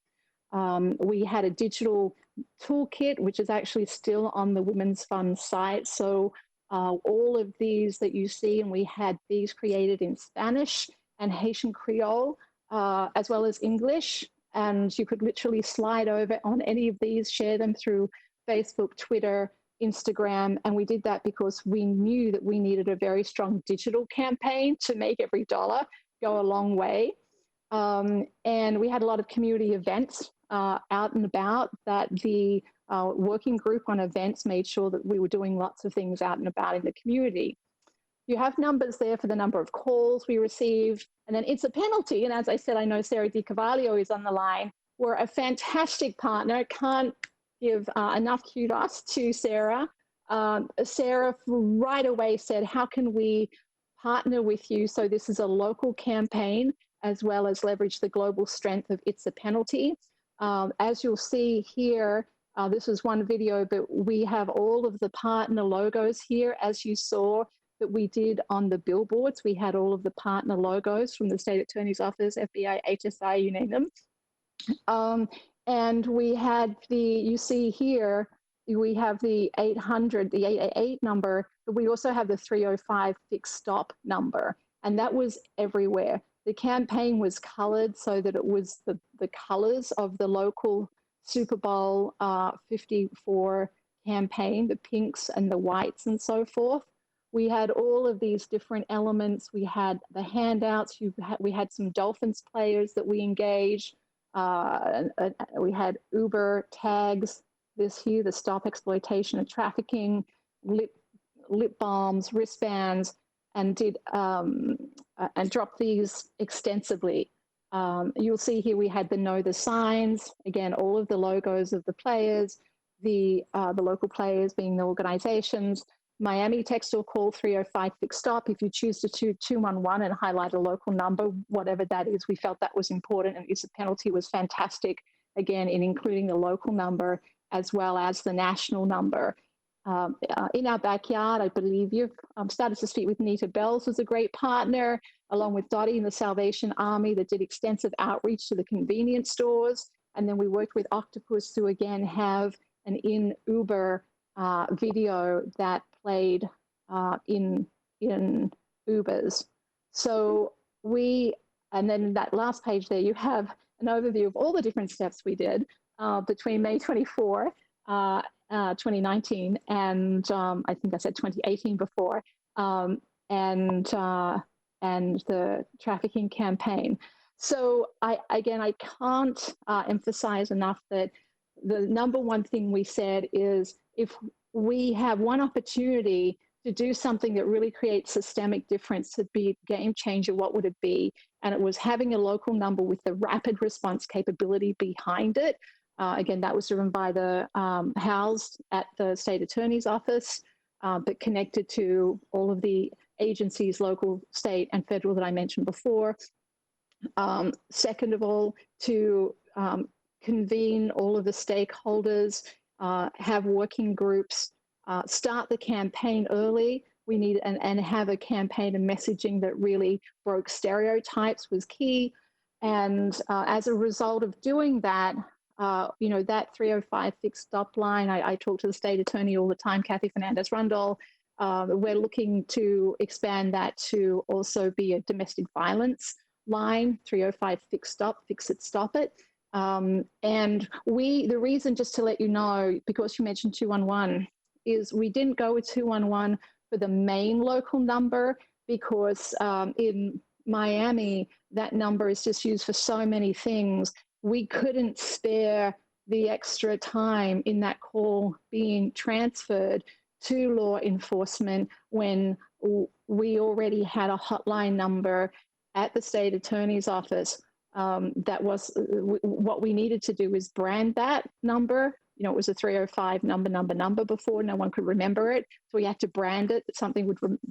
We had a digital toolkit, which is actually still on the Women's Fund site. So all of these that you see, and we had these created in Spanish and Haitian Creole, as well as English. And you could literally slide over on any of these, share them through Facebook, Twitter, Instagram. And we did that because we knew that we needed a very strong digital campaign to make every dollar go a long way. And we had a lot of community events out and about that the working group on events made sure that we were doing lots of things out and about in the community. You have numbers there for the number of calls we received, and then it's a penalty. And as I said, I know Sarah DiCavallo is on the line. We're a fantastic partner. Can't give enough kudos to Sarah. Sarah right away said, how can we partner with you? So this is a local campaign, as well as leverage the global strength of It's a Penalty. As you'll see here, this is one video, but we have all of the partner logos here, as you saw that we did on the billboards. We had all of the partner logos from the state attorney's office, FBI, HSI, you name them. And we had you see here, we have the 800, the 888 number, but we also have the 305 fixed stop number. And that was everywhere. The campaign was colored so that it was the colors of the local Super Bowl 54 campaign, the pinks and the whites and so forth. We had all of these different elements. We had the handouts. We had some Dolphins players that we engaged. We had Uber tags this here, the Stop Exploitation and Trafficking, lip balms, wristbands, and did and dropped these extensively. You'll see here we had the Know the Signs, again, all of the logos of the players, the local players being the organizations. Miami text or call 305 fixed stop. If you choose to 211 and highlight a local number, whatever that is, we felt that was important, and use of penalty was fantastic, again, in including the local number as well as the national number. In our backyard, I believe you've started to speak with Nita Bells, who's a great partner, along with Dottie and the Salvation Army, that did extensive outreach to the convenience stores. And then we worked with Octopus to, again, have an in-Uber video that played in Ubers. So and then that last page there, you have an overview of all the different steps we did between May 24, 2019, and I think I said 2018 before, and the trafficking campaign. So I can't emphasize enough that the number one thing we said is, if we have one opportunity to do something that really creates systemic difference, to be a game changer, what would it be? And it was having a local number with the rapid response capability behind it. Again, that was driven by the housed at the state attorney's office, but connected to all of the agencies, local, state, and federal that I mentioned before. Second of all, to convene all of the stakeholders, have working groups, start the campaign early. We need and have a campaign and messaging that really broke stereotypes was key. And as a result of doing that, that 305 fixed stop line, I talk to the state attorney all the time, Kathy Fernandez-Rundle. We're looking to expand that to also be a domestic violence line, 305 fixed stop, fix it, stop it. And the reason, just to let you know, because you mentioned 211, is we didn't go with 211 for the main local number, because in Miami, that number is just used for so many things. We couldn't spare the extra time in that call being transferred to law enforcement when we already had a hotline number at the state attorney's office. That was what we needed to do, is brand that number. It was a 305 number before. No one could remember it. So we had to brand it, something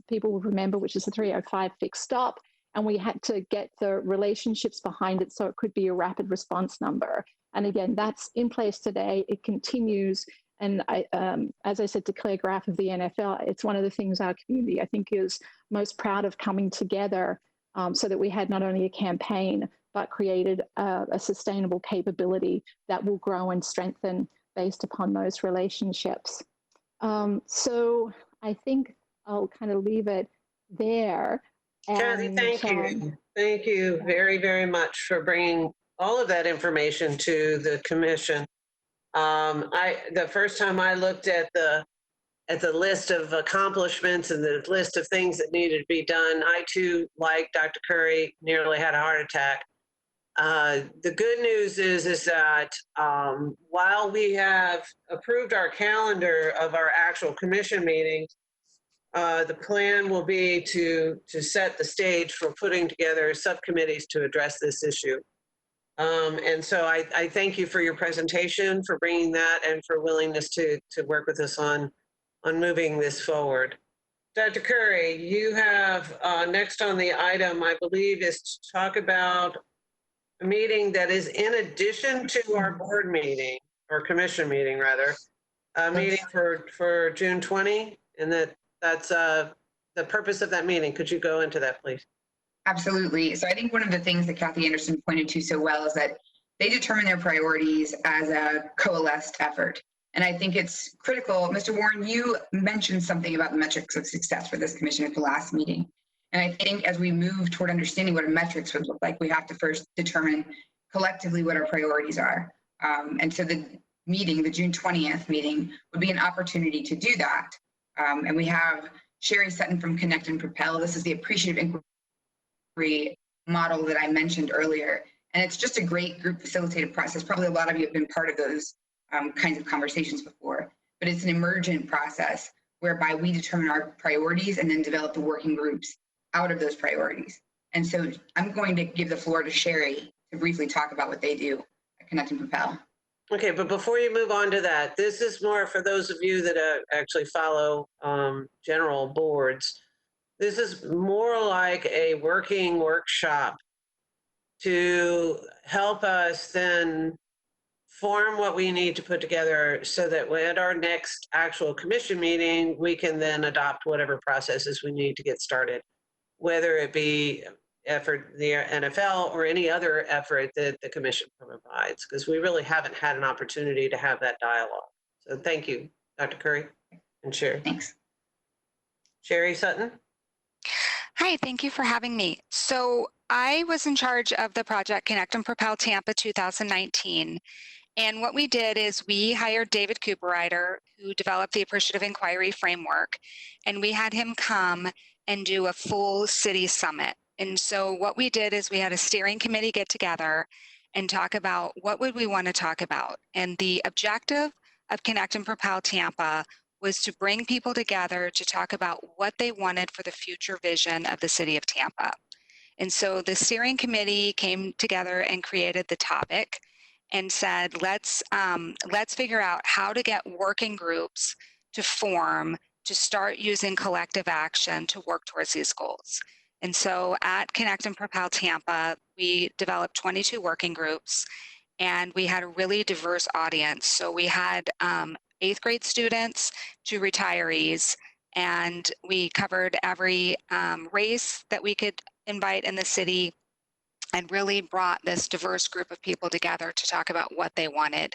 people would remember, which is a 305 fixed stop. And we had to get the relationships behind it so it could be a rapid response number. And again, that's in place today. It continues. And as I said to Claire Graff of the NFL, it's one of the things our community, I think, is most proud of, coming together so that we had not only a campaign, but created a sustainable capability that will grow and strengthen based upon those relationships. So I think I'll kind of leave it there. Kathy, thank you. Thank you very, very much for bringing all of that information to the commission. The first time I looked at the list of accomplishments and the list of things that needed to be done, I too, like Dr. Curry, nearly had a heart attack. The good news is that while we have approved our calendar of our actual commission meetings, the plan will be to set the stage for putting together subcommittees to address this issue. And so I thank you for your presentation, for bringing that, and for willingness to work with us on moving this forward. Dr. Curry, you have next on the item, I believe, is to talk about a meeting that is in addition to our board meeting, or commission meeting rather, a meeting for June 20, and that's the purpose of that meeting. Could you go into that, please? Absolutely. So I think one of the things that Kathy Anderson pointed to so well is that they determine their priorities as a coalesced effort. And I think it's critical. Mr. Warren, you mentioned something about the metrics of success for this commission at the last meeting. And I think as we move toward understanding what our metrics would look like, we have to first determine collectively what our priorities are. And so the meeting, the June 20th meeting, would be an opportunity to do that. And we have Sherri Sutton from Connect and Propel. This is the appreciative inquiry model that I mentioned earlier. And it's just a great group facilitated process. Probably a lot of you have been part of those kinds of conversations before, but it's an emergent process whereby we determine our priorities and then develop the working groups out of those priorities. And so I'm going to give the floor to Sherri to briefly talk about what they do at Connect and Propel. Okay, but before you move on to that, this is more for those of you that actually follow general boards. This is more like a working workshop to help us then form what we need to put together so that at our next actual commission meeting, we can then adopt whatever processes we need to get started, whether it be effort the NFL or any other effort that the commission provides, because we really haven't had an opportunity to have that dialogue. So thank you, Dr. Curry and Sherri. Thanks. Sherri Sutton. Hi, thank you for having me. So I was in charge of the project Connect and Propel Tampa 2019. And what we did is we hired David Cooperrider, who developed the Appreciative Inquiry Framework, and we had him come and do a full city summit. And so what we did is we had a steering committee get together and talk about what would we want to talk about. And the objective of Connect and Propel Tampa was to bring people together to talk about what they wanted for the future vision of the city of Tampa. And so the steering committee came together and created the topic and said, let's figure out how to get working groups to form to start using collective action to work towards these goals. And so at Connect and Propel Tampa, we developed 22 working groups, and we had a really diverse audience. So we had 8th grade students to retirees, and we covered every race that we could invite in the city, and really brought this diverse group of people together to talk about what they wanted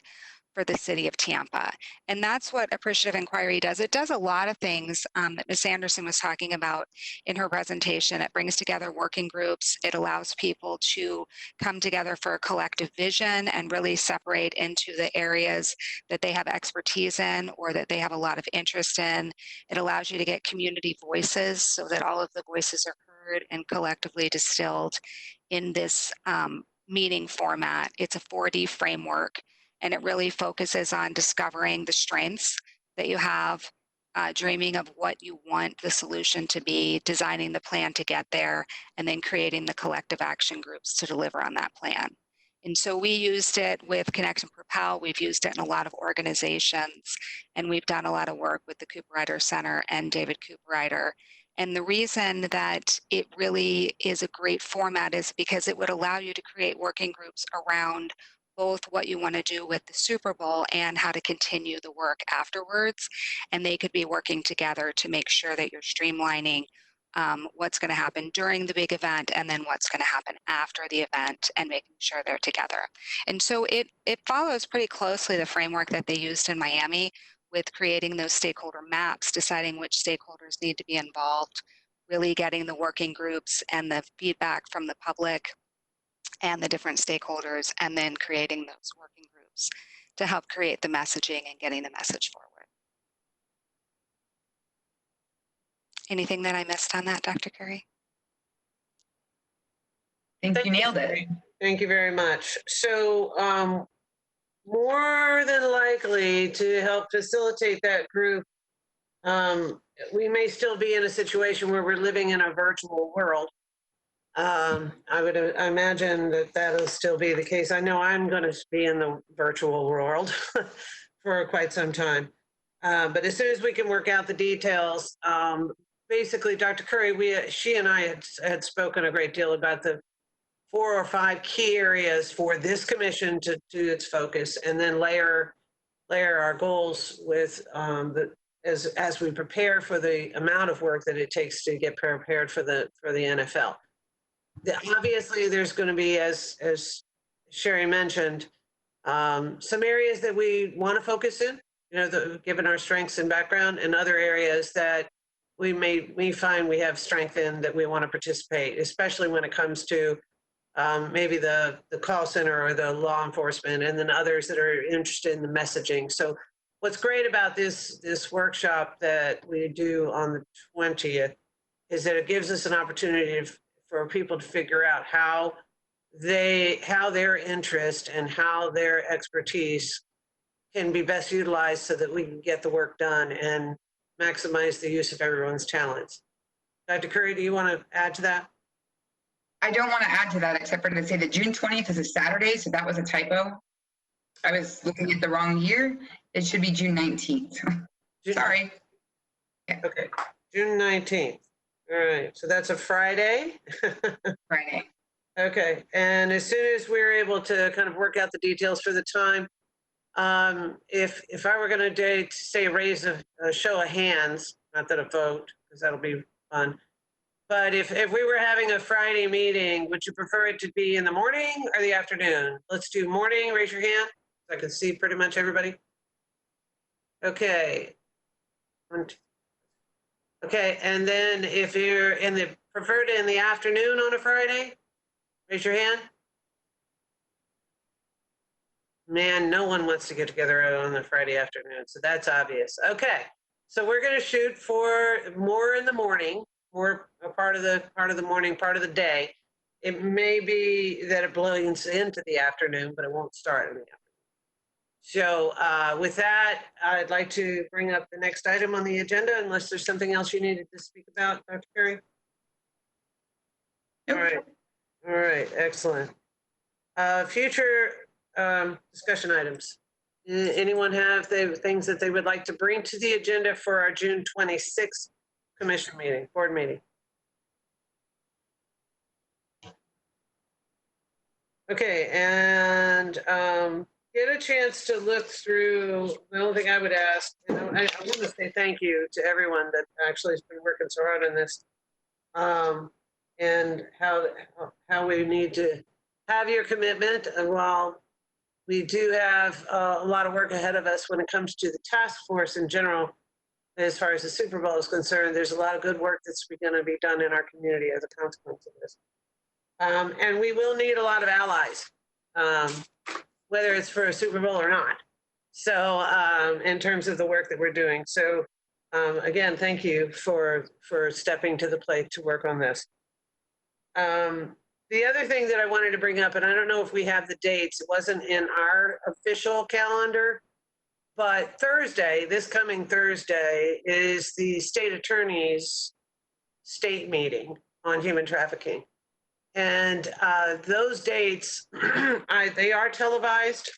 for the city of Tampa. And that's what Appreciative Inquiry does. It does a lot of things that Ms. Anderson was talking about in her presentation. It brings together working groups. It allows people to come together for a collective vision and really separate into the areas that they have expertise in or that they have a lot of interest in. It allows you to get community voices so that all of the voices are heard and collectively distilled in this meeting format. It's a 4D framework, and it really focuses on discovering the strengths that you have, dreaming of what you want the solution to be, designing the plan to get there, and then creating the collective action groups to deliver on that plan. And so we used it with Connect and Propel. We've used it in a lot of organizations, and we've done a lot of work with the Cooperrider Center and David Cooperrider. And the reason that it really is a great format is because it would allow you to create working groups around both what you want to do with the Super Bowl and how to continue the work afterwards. And they could be working together to make sure that you're streamlining what's going to happen during the big event and then what's going to happen after the event and making sure they're together. And so it follows pretty closely the framework that they used in Miami with creating those stakeholder maps, deciding which stakeholders need to be involved, really getting the working groups and the feedback from the public and the different stakeholders, and then creating those working groups to help create the messaging and getting the message forward. Anything that I missed on that, Dr. Curry? I think you nailed it. Thank you very much. So more than likely to help facilitate that group, we may still be in a situation where we're living in a virtual world. I would imagine that that'll still be the case. I know I'm going to be in the virtual world for quite some time. But as soon as we can work out the details, basically, Dr. Curry, she and I had spoken a great deal about the 4 or 5 key areas for this commission to do its focus, and then layer our goals with as we prepare for the amount of work that it takes to get prepared for the NFL. Obviously, there's going to be, as Sherri mentioned, some areas that we want to focus in, given our strengths and background, and other areas that we find we have strength in that we want to participate, especially when it comes to maybe the call center or the law enforcement, and then others that are interested in the messaging. So what's great about this workshop that we do on the 20th is that it gives us an opportunity for people to figure out how their interest and how their expertise can be best utilized so that we can get the work done and maximize the use of everyone's talents. Dr. Curry, do you want to add to that? I don't want to add to that except for to say that June 20th is a Saturday, so that was a typo. I was looking at the wrong year. It should be June 19th. Sorry. Okay, June 19th. All right, so that's a Friday. Friday. Okay, and as soon as we're able to kind of work out the details for the time, if I were going to say raise a show of hands, not that a vote, because that'll be fun. But if we were having a Friday meeting, would you prefer it to be in the morning or the afternoon? Let's do morning. Raise your hand so I can see pretty much everybody. Okay. Okay, and then if you're preferred in the afternoon on a Friday, raise your hand. Man, no one wants to get together on a Friday afternoon, so that's obvious. Okay, so we're going to shoot for more in the morning, more a part of the morning, part of the day. It may be that it blends into the afternoon, but it won't start in the afternoon. So with that, I'd like to bring up the next item on the agenda, unless there's something else you needed to speak about, Dr. Perry. Nope. All right, excellent. Future discussion items. Anyone have the things that they would like to bring to the agenda for our June 26th commission meeting, board meeting? Okay, and get a chance to look through. The only thing I would ask, I want to say thank you to everyone that actually has been working so hard on this, and how we need to have your commitment. And while we do have a lot of work ahead of us when it comes to the task force in general, as far as the Super Bowl is concerned, there's a lot of good work that's going to be done in our community as a consequence of this. And we will need a lot of allies, whether it's for a Super Bowl or not. So in terms of the work that we're doing. So again, thank you for stepping to the plate to work on this. The other thing that I wanted to bring up, and I don't know if we have the dates, it wasn't in our official calendar, but Thursday, this coming Thursday, is the state attorney's state meeting on human trafficking. And those dates, they are televised.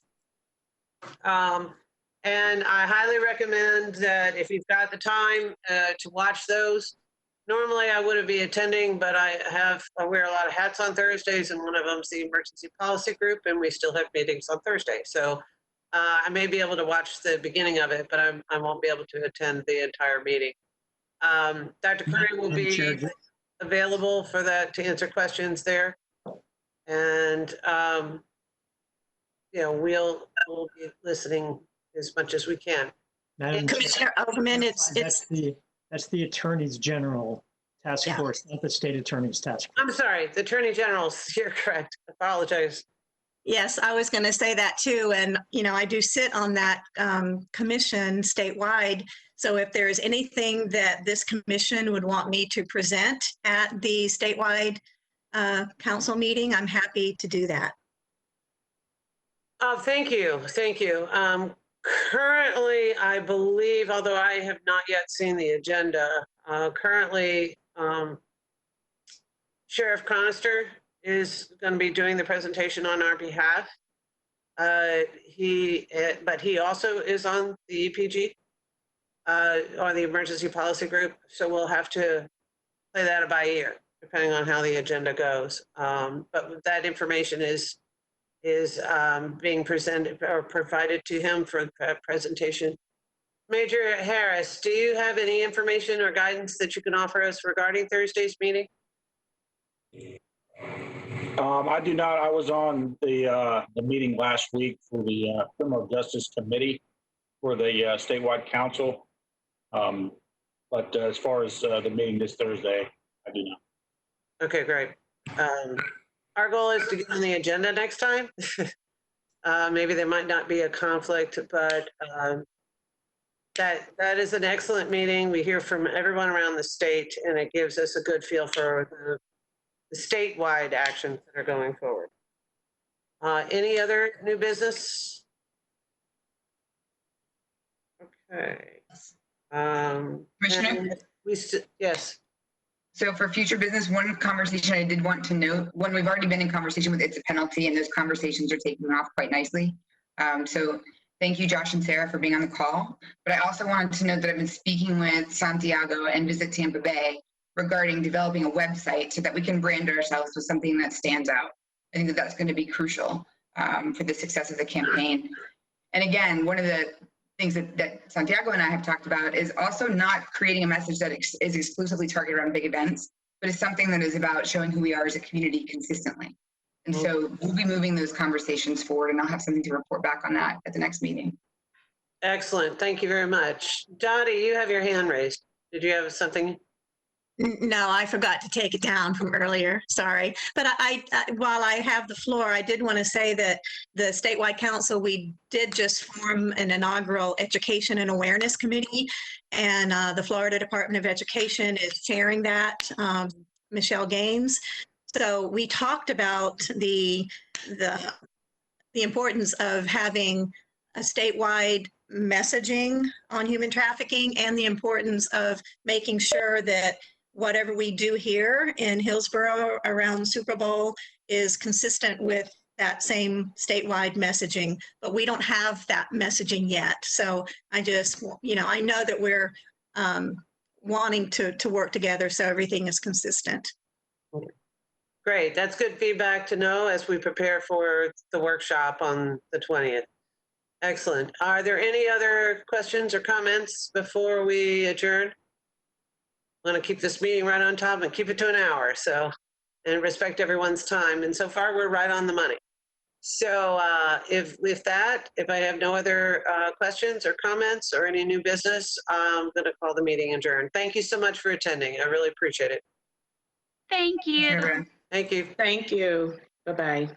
And I highly recommend that if you've got the time to watch those. Normally I wouldn't be attending, but I wear a lot of hats on Thursdays, and one of them is the emergency policy group, and we still have meetings on Thursday. So I may be able to watch the beginning of it, but I won't be able to attend the entire meeting. Dr. Curry will be available for that to answer questions there. And, we'll be listening as much as we can. Madam Commissioner Overman, that's the Attorney's General Task Force, not the State Attorney's Task Force. I'm sorry, the Attorney General, you're correct. Apologize. Yes, I was going to say that too. And, I do sit on that commission statewide. So if there is anything that this commission would want me to present at the statewide council meeting, I'm happy to do that. Oh, thank you. Thank you. Currently, I believe, although I have not yet seen the agenda, currently Sheriff Conister is going to be doing the presentation on our behalf. But he also is on the EPG, or the Emergency Policy Group. So we'll have to play that by ear, depending on how the agenda goes. But that information is being presented or provided to him for presentation. Major Harris, do you have any information or guidance that you can offer us regarding Thursday's meeting? I do not. I was on the meeting last week for the Criminal Justice Committee for the statewide council. But as far as the meeting this Thursday, I do not. Okay, great. Our goal is to get on the agenda next time. Maybe there might not be a conflict, but that is an excellent meeting. We hear from everyone around the state, and it gives us a good feel for the statewide actions that are going forward. Any other new business? Okay. Commissioner? Yes. So for future business, one conversation I did want to note, one we've already been in conversation with, it's a penalty, and those conversations are taking off quite nicely. So thank you, Josh and Sarah, for being on the call. But I also wanted to note that I've been speaking with Santiago and Visit Tampa Bay regarding developing a website so that we can brand ourselves with something that stands out. I think that that's going to be crucial for the success of the campaign. And again, one of the things that Santiago and I have talked about is also not creating a message that is exclusively targeted around big events, but it's something that is about showing who we are as a community consistently. And so we'll be moving those conversations forward, and I'll have something to report back on that at the next meeting. Excellent. Thank you very much. Dottie, you have your hand raised. Did you have something? No, I forgot to take it down from earlier. Sorry. But while I have the floor, I did want to say that the statewide council, we did just form an inaugural education and awareness committee, and the Florida Department of Education is chairing that, Michelle Gaines. So we talked about the importance of having a statewide messaging on human trafficking, and the importance of making sure that whatever we do here in Hillsborough around Super Bowl is consistent with that same statewide messaging, but we don't have that messaging yet. So I just, I know that we're wanting to work together so everything is consistent. Great. That's good feedback to know as we prepare for the workshop on the 20th. Excellent. Are there any other questions or comments before we adjourn? I want to keep this meeting right on top and keep it to an hour, and respect everyone's time. And so far, we're right on the money. So if I have no other questions or comments or any new business, I'm going to call the meeting adjourned. Thank you so much for attending. I really appreciate it. Thank you. Thank you. Thank you. Bye-bye.